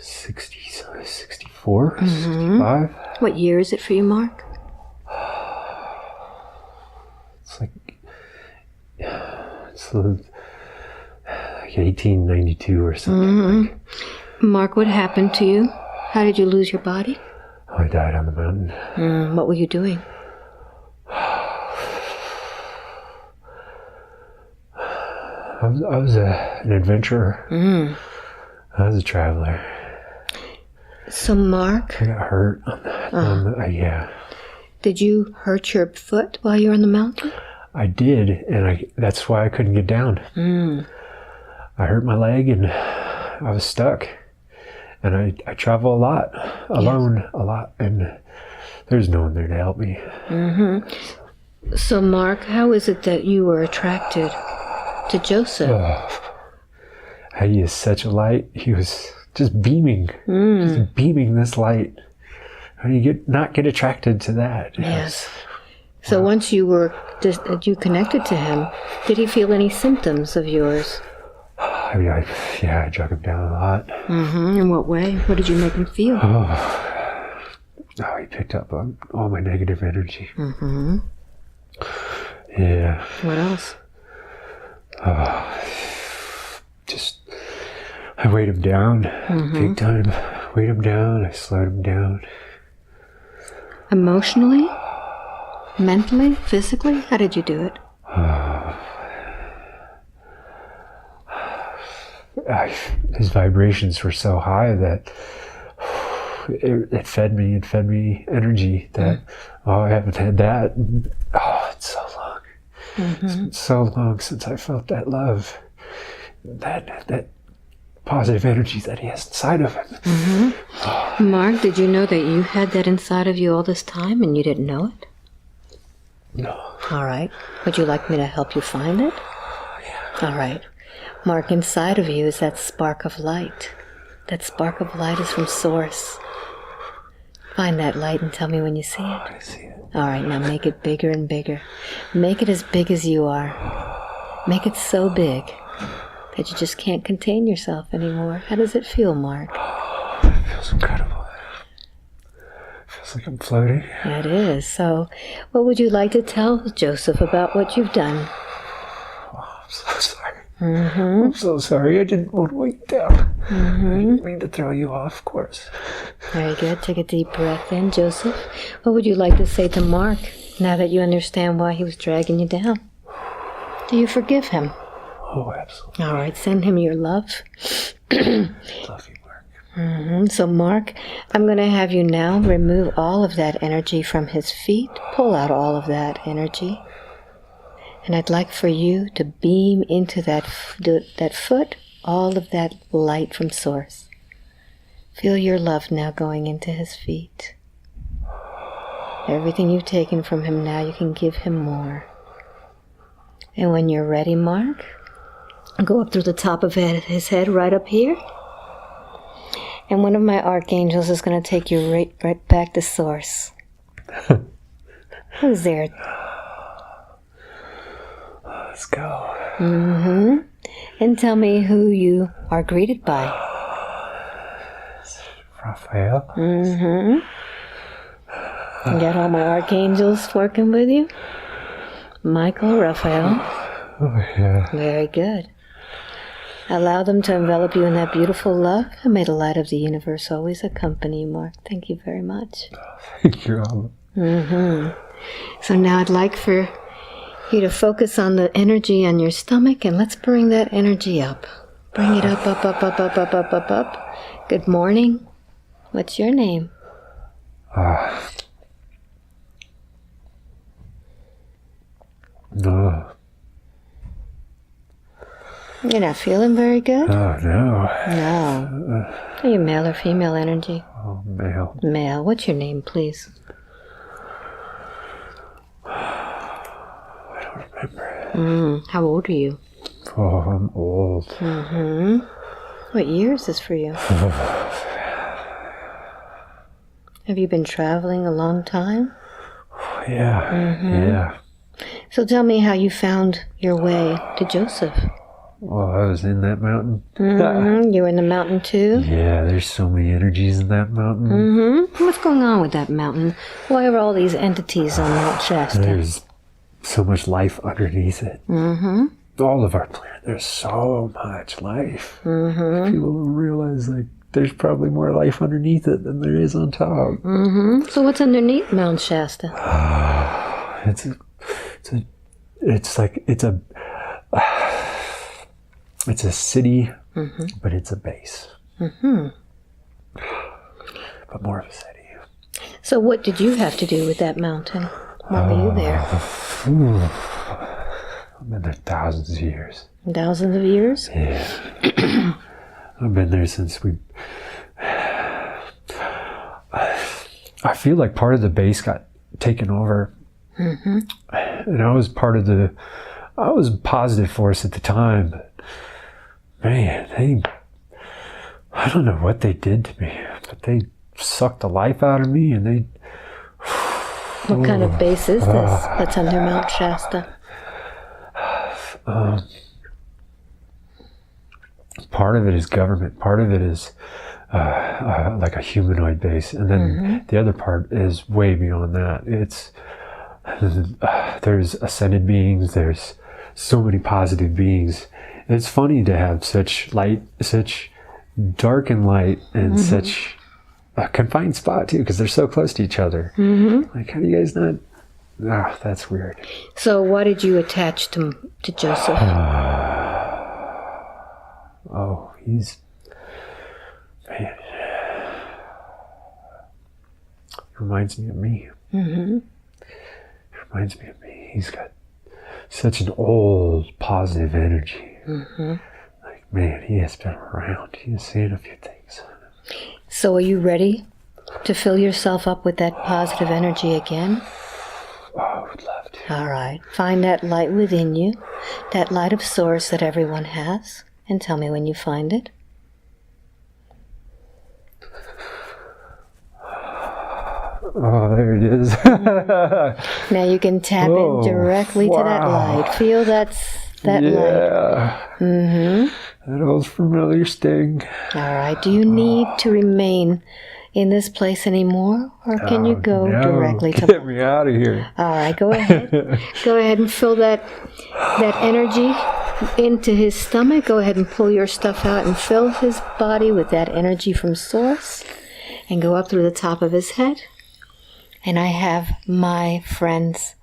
64, 65. What year is it for you, Mark? It's like 1892 or something. Mark, what happened to you? How did you lose your body? I died on the mountain. What were you doing? I was an adventurer. I was a traveler. So, Mark, I got hurt on the yeah. Did you hurt your foot while you were on the mountain? I did, and that's why I couldn't get down. I hurt my leg, and I was stuck. And I travel a lot, alone a lot, and there's no one there to help me. So, Mark, how is it that you were attracted to Joseph? He is such a light. He was just beaming, just beaming this light. How do you not get attracted to that? Yes. So once you you connected to him, did he feel any symptoms of yours? I drug him down a lot. In what way? What did you make him feel? He picked up on all my negative energy. Yeah. What else? I weighed him down big time. Weighed him down. I slowed him down. Emotionally? Mentally? Physically? How did you do it? His vibrations were so high that it fed me energy that I haven't had that. It's so long. It's been so long since I felt that love. that positive energy that he has inside of him. Mark, did you know that you had that inside of you all this time and you didn't know it? No. All right. Would you like me to help you find it? Yeah. All right. Mark, inside of you is that spark of light. That spark of light is from Source. Find that light and tell me when you see it. I see it. All right, now make it bigger and bigger. Make it as big as you are. Make it so big that you just can't contain yourself anymore. How does it feel, Mark? It feels incredible. It feels like I'm floating. Yeah, it is. So, what would you like to tell Joseph about what you've done? Oh, I'm so sorry. I'm so sorry. I didn't want to weigh you down. I didn't mean to throw you off course. Very good. Take a deep breath in, Joseph. What would you like to say to Mark now that you understand why he was dragging you down? Do you forgive him? Oh, absolutely. All right, send him your love. Love you, Mark. So, Mark, I'm going to have you now remove all of that energy from his feet. Pull out all of that energy. And I'd like for you to beam into that foot all of that light from Source. Feel your love now going into his feet. Everything you've taken from him now, you can give him more. And when you're ready, Mark, go up through the top of his head right up here. And one of my archangels is going to take you right back to Source. Who's there? Let's go. And tell me who you are greeted by. Raphael. You got all my archangels working with you? Michael, Raphael. Oh, yeah. Very good. Allow them to envelop you in that beautiful love, and may the light of the universe always accompany you, Mark. Thank you very much. Thank you, Alba. So now I'd like for you to focus on the energy on your stomach, and let's bring that energy up. Bring it up, up, up, up, up, up, up, up, up. Good morning. What's your name? No. You're not feeling very good? Oh, no. No. Are you male or female energy? Oh, male. Male. What's your name, please? I don't remember. How old are you? Oh, I'm old. What year is this for you? Have you been traveling a long time? Yeah. Yeah. So tell me how you found your way to Joseph. Well, I was in that mountain. You were in the mountain too? Yeah, there's so many energies in that mountain. What's going on with that mountain? Why are all these entities on Mount Shasta? There's so much life underneath it. All of our planet, there's so much life. People don't realize, like, there's probably more life underneath it than there is on top. So what's underneath Mount Shasta? It's a city, but it's a base. But more of a city. So what did you have to do with that mountain? Why were you there? I've been there thousands of years. Thousands of years? Yeah. I've been there since I feel like part of the base got taken over. And I was a positive force at the time, but man, I don't know what they did to me, but they sucked the life out of me, and they... What kind of base is this that's under Mount Shasta? Part of it is government, part of it is like a humanoid base, and then the other part is way beyond that. There's ascended beings, there's so many positive beings. It's funny to have such light, such dark and light, and such a confined spot too, because they're so close to each other. Like, how do you guys not... that's weird. So why did you attach to Joseph? He's... Man. He reminds me of me. He reminds me of me. He's got such an old, positive energy. Like, Man, he has been around. He has seen a few things. So are you ready to fill yourself up with that positive energy again? Oh, I would love to. All right. Find that light within you, that light of source that everyone has, and tell me when you find it. Oh, there it is. Now you can tap in directly to that light. Feel that light. Mm-hmm. That old familiar sting. All right. Do you need to remain in this place anymore, or can you go directly to? Get me out of here. All right. Go ahead. Go ahead and fill that energy into his stomach. Go ahead and pull your stuff out and fill his body with that energy from source, and go up through the top of his head. And I have my friends,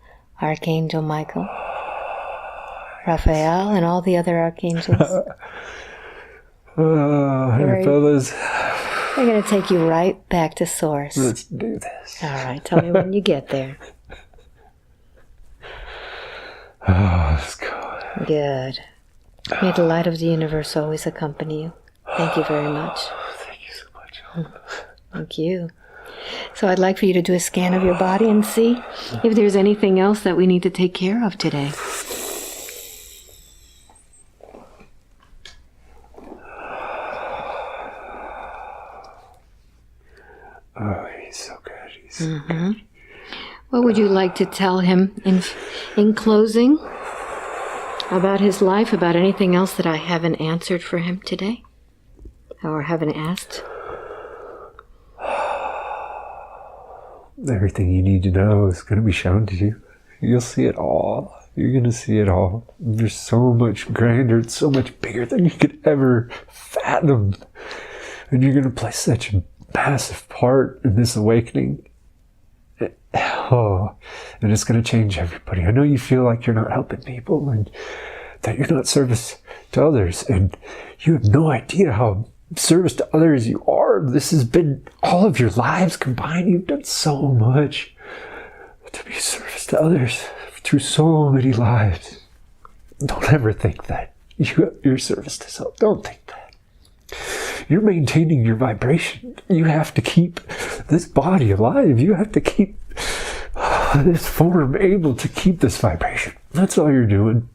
Archangel Michael, Raphael, and all the other archangels. Hey, fellas. They're going to take you right back to source. Let's do this. All right. Tell me when you get there. Let's go. Good. May the light of the universe always accompany you. Thank you very much. Thank you so much. Thank you. So I'd like for you to do a scan of your body and see if there's anything else that we need to take care of today. Oh, he's so good. He's so good. What would you like to tell him in closing about his life, about anything else that I haven't answered for him today or haven't asked? Everything you need to know is going to be shown to you. You'll see it all. You're going to see it all. There's so much grander, it's so much bigger than you could ever fathom. And you're going to play such a massive part in this awakening. Oh, and it's going to change everybody. I know you feel like you're not helping people and that you're not service to others. And you have no idea how service to others you are. This has been all of your lives combined. You've done so much to be service to others through so many lives. Don't ever think that you're service to self. Don't think that. You're maintaining your vibration. You have to keep this body alive. You have to keep this form able to keep this vibration. That's all you're doing.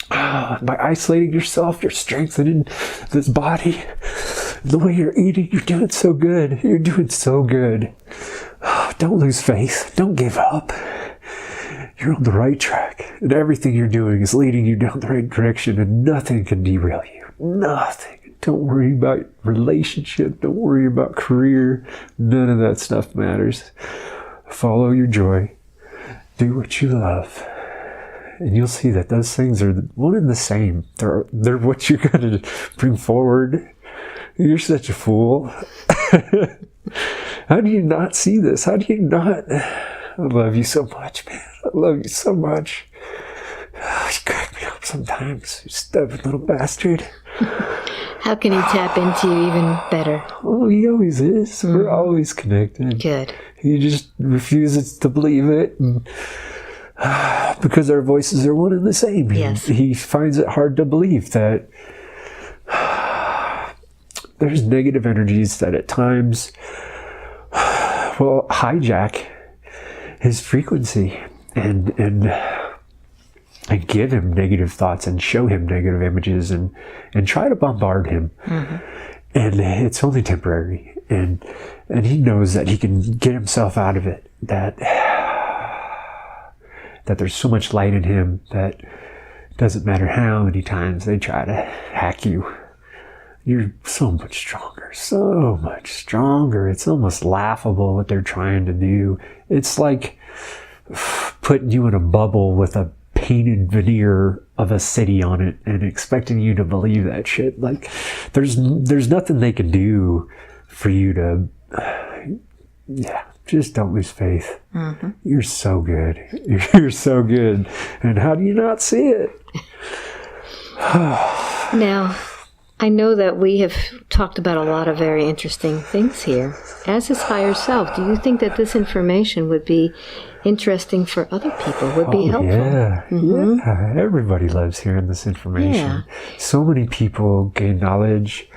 By isolating yourself, you're strengthening this body. The way you're eating, you're doing so good. You're doing so good. Don't lose faith. Don't give up. You're on the right track. And everything you're doing is leading you down the right direction, and nothing can derail you. Nothing. Don't worry about relationship. Don't worry about career. None of that stuff matters. Follow your joy. Do what you love. And you'll see that those things are one and the same. They're what you're going to bring forward. You're such a fool. How do you not see this? How do you not? I love you so much, man. I love you so much. You crack me up sometimes, you stubborn little bastard. How can he tap into you even better? Oh, he always is. We're always connected. Good. He just refuses to believe it. And, because our voices are one and the same. Yes. He finds it hard to believe that there's negative energies that at times will hijack his frequency and give him negative thoughts and show him negative images and try to bombard him. And it's only temporary. And he knows that he can get himself out of it. That there's so much light in him that doesn't matter how many times they try to hack you. You're so much stronger, so much stronger. It's almost laughable what they're trying to do. It's like putting you in a bubble with a painted veneer of a city on it and expecting you to believe that shit. Like, there's nothing they can do for you to, just don't lose faith. You're so good. You're so good. And how do you not see it? Now, I know that we have talked about a lot of very interesting things here. As his higher self, do you think that this information would be interesting for other people, would be helpful? Yeah, yeah. Everybody loves hearing this information. Yeah. So many people gain knowledge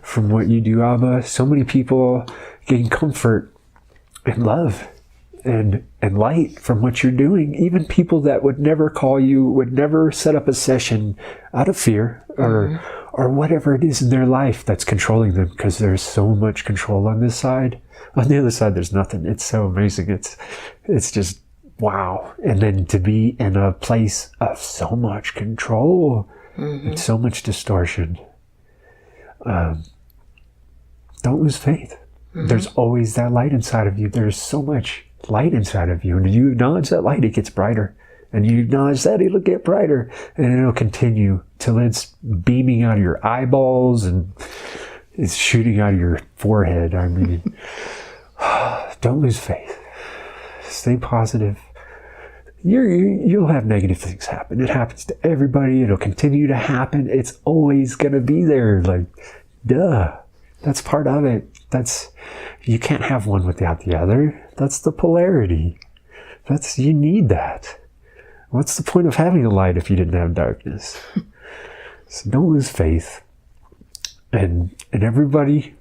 from what you do, Alba. So many people gain comfort and love and light from what you're doing. Even people that would never call you, would never set up a session out of fear or whatever it is in their life that's controlling them, because there's so much control on this side. On the other side, there's nothing. It's so amazing. It's just wow. And then to be in a place of so much control and so much distortion. Don't lose faith. There's always that light inside of you. There's so much light inside of you. And you acknowledge that light, it gets brighter. And you acknowledge that, it'll get brighter. And it'll continue till it's beaming out of your eyeballs and it's shooting out of your forehead. I mean, don't lose faith. Stay positive. You'll have negative things happen. It happens to everybody. It'll continue to happen. It's always going to be there. Like, duh. That's part of it. You can't have one without the other. That's the polarity. You need that. What's the point of having a light if you didn't have darkness? So don't lose faith. And everybody,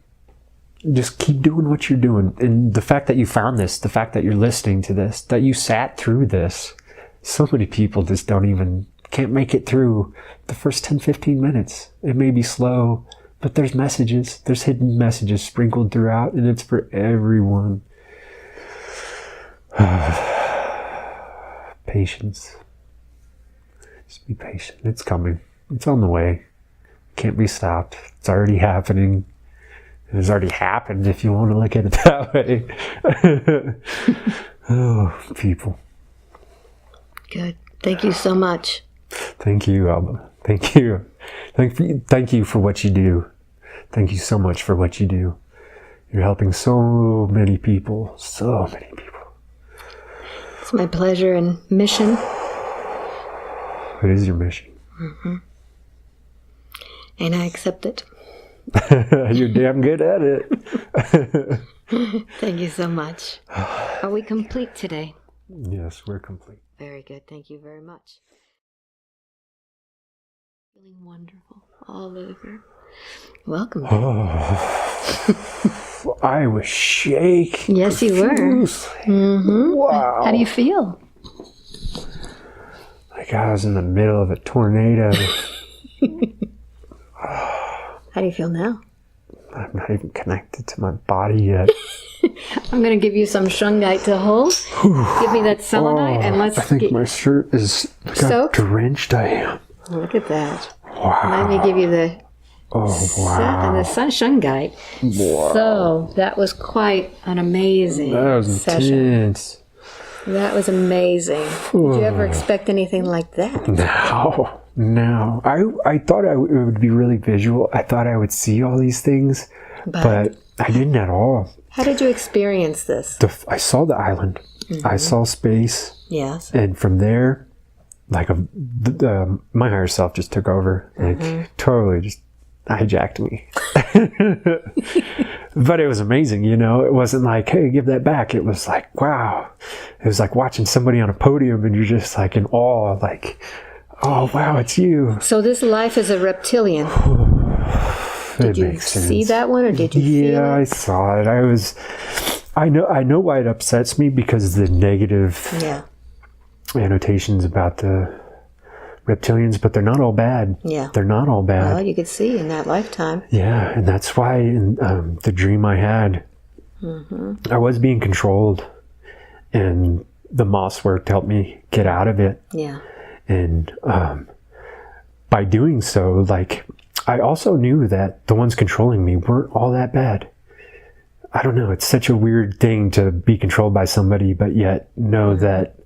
just keep doing what you're doing. And the fact that you found this, the fact that you're listening to this, that you sat through this, so many people just can't make it through the first 10, 15 minutes. It may be slow, but there's hidden messages sprinkled throughout, and it's for everyone. Patience. Just be patient. It's coming. It's on the way. Can't be stopped. It's already happening. It has already happened if you want to look at it that way. Oh, people. Good. Thank you so much. Thank you, Alba. Thank you. Thank you for what you do. Thank you so much for what you do. You're helping so many people. So many people. It's my pleasure and mission. What is your mission? And I accept it. You're damn good at it. Thank you so much. Are we complete today? Yes, we're complete. Very good. Thank you very much. Feeling wonderful all over. Welcome. I was shaking. Yes, you were. Wow. How do you feel? Like I was in the middle of a tornado. How do you feel now? I'm not even connected to my body yet. I'm going to give you some shungite to hold. Give me that selenite and let's I think my shirt is soaked? Drenched. I am. Look at that. Wow. Let me give you the wow. shungite. Wow. So that was quite an amazing That was session. intense. That was amazing. Did you ever expect anything like that? No. I thought it would be really visual. I thought I would see all these things, but I didn't at all. How did you experience this? I saw the island. I saw space. Yes. And from there, like my higher self just took over. Like totally just hijacked me. But it was amazing, you know. It wasn't like, hey, give that back. It was like, wow. It was like watching somebody on a podium and you're just like in awe, like, oh, wow, it's you. So this life is a reptilian. Did you see that one or did you feel it? Yeah, I saw it. I know why it upsets me, because the negative annotations about the reptilians, but they're not all bad. Yeah. They're not all bad. Well, you could see in that lifetime. Yeah, and that's why in the dream I had, I was being controlled, and the moss work to help me get out of it. Yeah. And by doing so, like, I also knew that the ones controlling me weren't all that bad. I don't know. It's such a weird thing to be controlled by somebody, but yet know that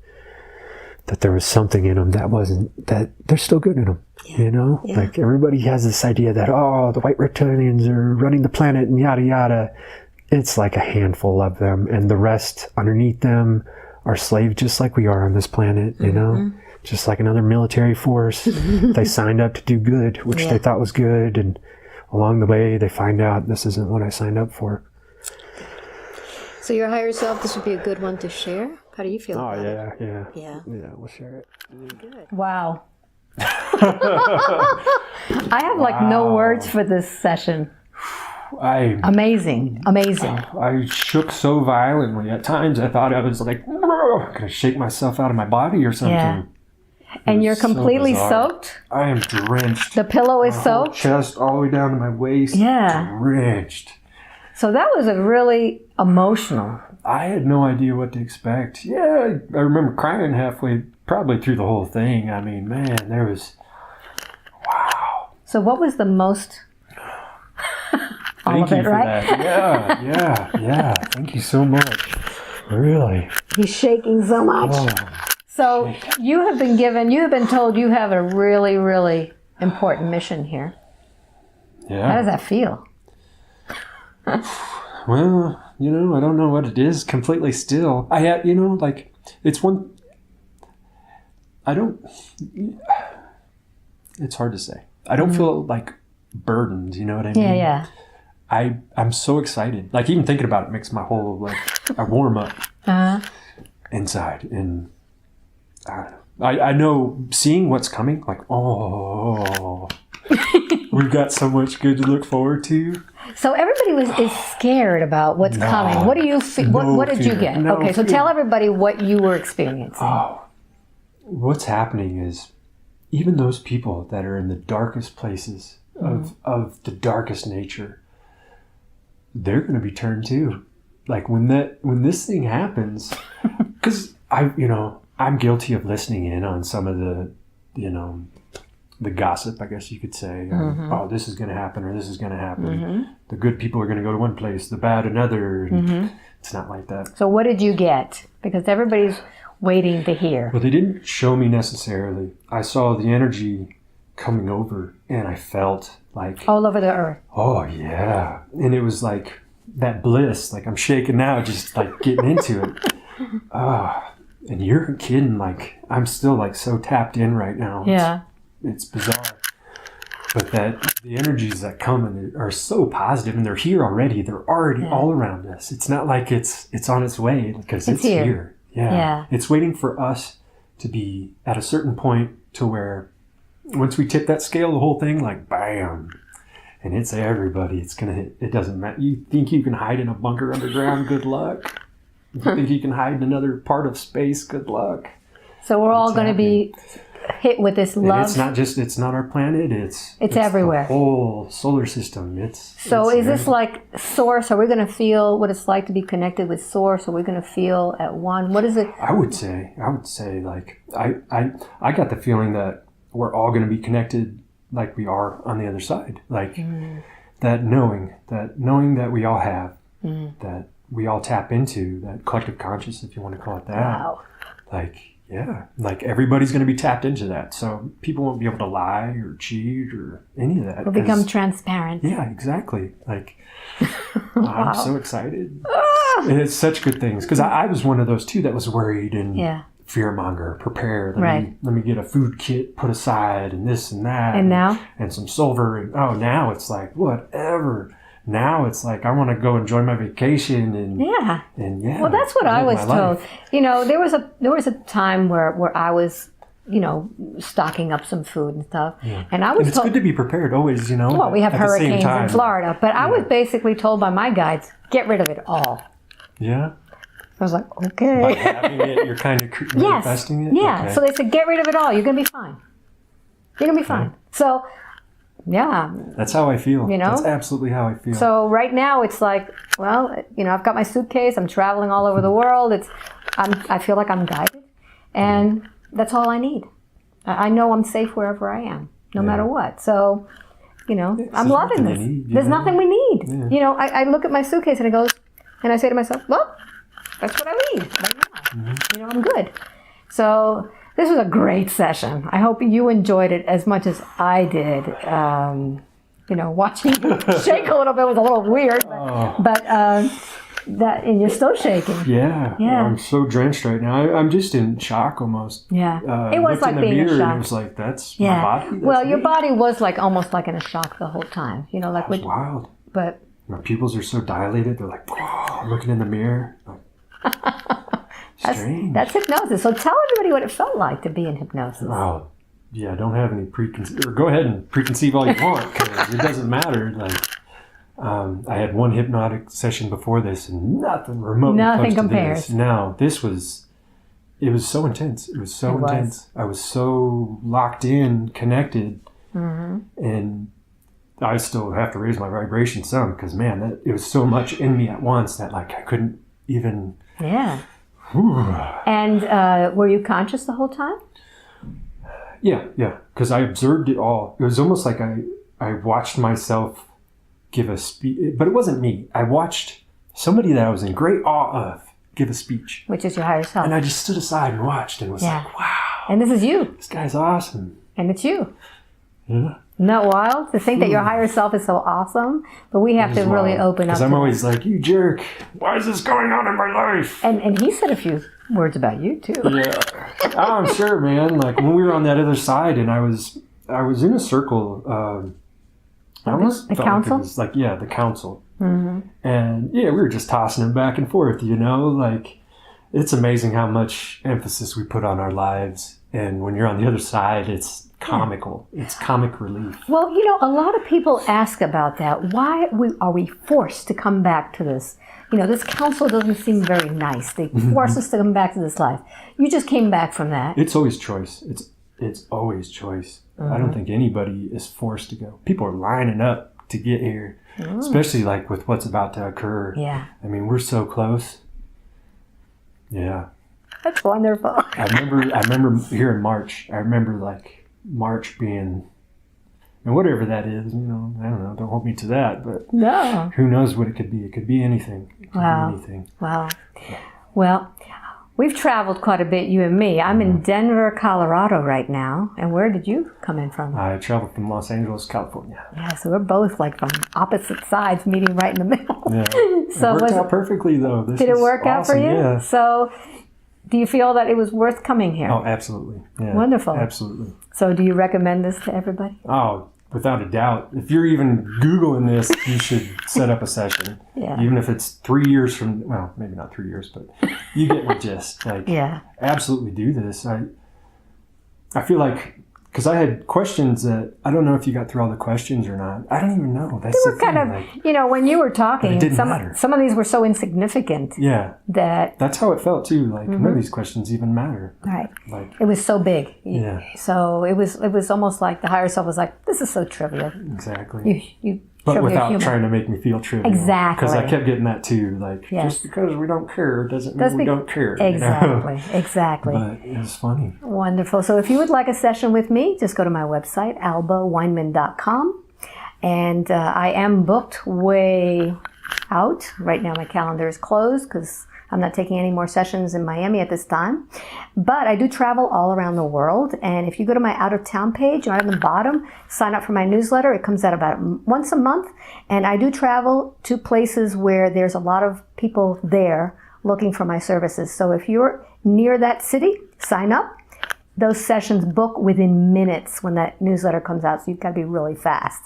there was something in them that they're still good in them. Yeah. You know, like everybody has this idea that, oh, the white reptilians are running the planet and yada yada. It's like a handful of them, and the rest underneath them are slaves, just like we are on this planet. You know, just like another military force. They signed up to do good, which they thought was good, and along the way, they find out this isn't what I signed up for. So your higher self, this would be a good one to share? How do you feel about it? Yeah. Yeah. Yeah, we'll share it. Good. Wow. I have like no words for this session. Amazing. I shook so violently. At times I thought I was like, gonna shake myself out of my body or something. Yeah. And you're completely bizarre. soaked? I am drenched. The pillow is My whole soaked? chest all the way down to my waist. Yeah. Drenched. So that was a really emotional. I had no idea what to expect. Yeah, I remember crying halfway, probably through the whole thing. I mean, man, there was, wow. So what was the most... All Thank of you it, for right? that. Yeah. Thank you so much. Really. He's shaking so much. Oh, So you have been told you have a really, really important mission here. yeah. How does that feel? Well, I don't know what it is completely still. I had, it's one, it's hard to say. I don't feel like burdened, you know what I mean? Yeah. I'm so excited. Like even thinking about it makes my whole, I warm up inside. And I don't know. I know seeing what's coming, like, we've got so much good to look forward to. So everybody is scared about what's coming. What do you feel? What did you fear. get? No Okay, so fear. tell everybody what you were experiencing. What's happening is even those people that are in the darkest places of the darkest nature, they're going to be turned too. Like when this thing happens, because I'm guilty of listening in on some of the, the gossip, I guess you could say. Oh, this is going to happen or this is going to happen. The good people are going to go to one place, the bad another. And it's not like that. So what did you get? Because everybody's waiting to hear. Well, they didn't show me necessarily. I saw the energy coming over and I felt like, All over the earth. oh yeah. And it was like that bliss, like I'm shaking now, just like getting into it. And you're kidding, like I'm still like so tapped in right now. Yeah. It's bizarre. But that the energies that come and are so positive and they're here already. They're already all around us. It's not like it's on its way because it's here. Yeah. It's waiting for us to be at a certain point to where once we tip that scale, the whole thing, like bam. And it's everybody. It's gonna hit. It doesn't matter. You think you can hide in a bunker underground? Good luck. You think you can hide in another part of space? Good luck. So we're all going to be hit with this And love. it's not our planet. It's everywhere. The whole solar system. So is this like Source? Are we going to feel what it's like to be connected with Source? Are we going to feel at one? What is it? I would say like I got the feeling that we're all going to be connected like we are on the other side. Like that knowing that we all have, that we all tap into, that collective conscious, if you want to call it that. Wow. Like everybody's going to be tapped into that. So people won't be able to lie or cheat or any of that. We'll become transparent. Yeah, exactly. Like, I'm so excited. And it's such good things. Because I was one of those too that was worried and fearmonger, prepare. Let me get a food kit put aside and this and that. And now? And some silver. And now it's like, whatever. Now it's like I want to go enjoy my vacation and Well, that's what I was told. There was a time where I was, stocking up some food and stuff, and I was it's told. good to be prepared always, Well, we have hurricanes in Florida, but I was basically told by my guides, get rid of it all. Yeah. I was like, okay. By having it, you're kind of manifesting it. Yeah. Okay. So they said, get rid of it all. You're gonna be fine. You're gonna be fine. So. Yeah. That's how I feel. That's absolutely how I feel. So right now it's like, well, I've got my suitcase. I'm traveling all over the world. I feel like I'm guided, and that's all I need. I know I'm safe wherever I am, no matter what. So, I'm loving this. There's nothing we need. Yeah. I look at my suitcase and I say to myself, well, that's what I need right now. I'm good. So. This was a great session. I hope you enjoyed it as much as I did. Watching you shake a little bit was a little weird, but That, and you're still shaking. Yeah. Yeah. I'm so drenched right now. I'm just in shock almost. Yeah. It was Looked like in the being in mirror shock. And it was like, that's Yeah. my body? That's Well, your me? body was like almost like in a shock the whole time. You know, like That was wild. but My pupils are so dilated. They're like, whoa, looking in the mirror. Like, strange. that's hypnosis. So tell everybody what it felt like to be in hypnosis. Oh, yeah, don't have any preconceived, or go ahead and preconceive all you want, because it doesn't matter. Like, I had one hypnotic session before this, and nothing remotely Nothing close compares. to this. No, it was so intense. It was so intense. I was so locked in, connected, and I still have to raise my vibration some, because, man, it was so much in me at once that, like, I couldn't even... Yeah. Whew. And were you conscious the whole time? Yeah, because I observed it all. It was almost like I watched myself give a speech, but it wasn't me. I watched somebody that I was in great awe of give a speech. Which is your higher self. And I just stood aside and watched and was like, wow, And this is you. this guy's awesome. And it's you. Yeah. Isn't that wild? To think that your higher self is so awesome, but we have to really open up. Because I'm to always like, you jerk, why is this going on in my life? and he said a few words about you too. Yeah. Oh, I'm sure, man. Like when we were on that other side and I was in a circle, I almost The felt council? like it was like, yeah, the council. Mm-hmm. And yeah, we were just tossing it back and forth, you know, like it's amazing how much emphasis we put on our lives. And when you're on the other side, it's comical. It's comic relief. Well, you know, a lot of people ask about that. Why are we forced to come back to this? You know, this council doesn't seem very nice. They force us to come back to this life. You just came back from that. It's always choice. It's always choice. I don't think anybody is forced to go. People are lining up to get here, especially like with what's about to occur. Yeah. I mean, we're so close. Yeah. That's wonderful. I remember here in March. I remember like March being, and whatever that is, you know, I don't know. Don't hold me to that, but No. who knows what it could be? It could be anything. It could Wow. be anything. Wow. Well, we've traveled quite a bit, you and me. I'm in Denver, Colorado right now. And where did you come in from? I traveled from Los Angeles, California. Yeah, so we're both like from opposite sides, meeting right in the middle. Yeah. So it worked out perfectly, though. Did it work out for you? Yeah. So do you feel that it was worth coming here? Oh, absolutely. Yeah, Wonderful. Absolutely. So do you recommend this to everybody? Oh, without a doubt. If you're even Googling this, you should set up a session. Yeah. Even if it's 3 years from, well, maybe not 3 years, but you get my gist. Like, Yeah. absolutely do this. I feel like, because I had questions that, I don't know if you got through all the questions or not. I don't even know. That's They the were kind thing. of, Like, you know, when you were talking, it didn't matter. some of these were so insignificant yeah. that, That's how it felt, too. Like, none of these questions even matter. right, Like, it was so big. yeah, So it was almost like the higher self was like, this is so trivial. exactly. You But trivial without humor. trying to make me feel trivial. Exactly. Because I kept getting that too. Like, Yes. just because we don't care doesn't mean we don't care. you know? Exactly, exactly. But it was funny. Wonderful. So if you would like a session with me, just go to my website, albaweinman.com. And I am booked way out. Right now my calendar is closed because I'm not taking any more sessions in Miami at this time. But I do travel all around the world. And if you go to my out of town page, right on the bottom, sign up for my newsletter. It comes out about once a month. And I do travel to places where there's a lot of people there looking for my services. So if you're near that city, sign up. Those sessions book within minutes when that newsletter comes out. So you've got to be really fast.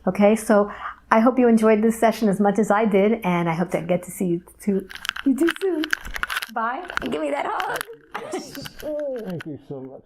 Okay, so I hope you enjoyed this session as much as I did, and I hope to get to see you too soon. Bye, and give me that hug. Thank you so much.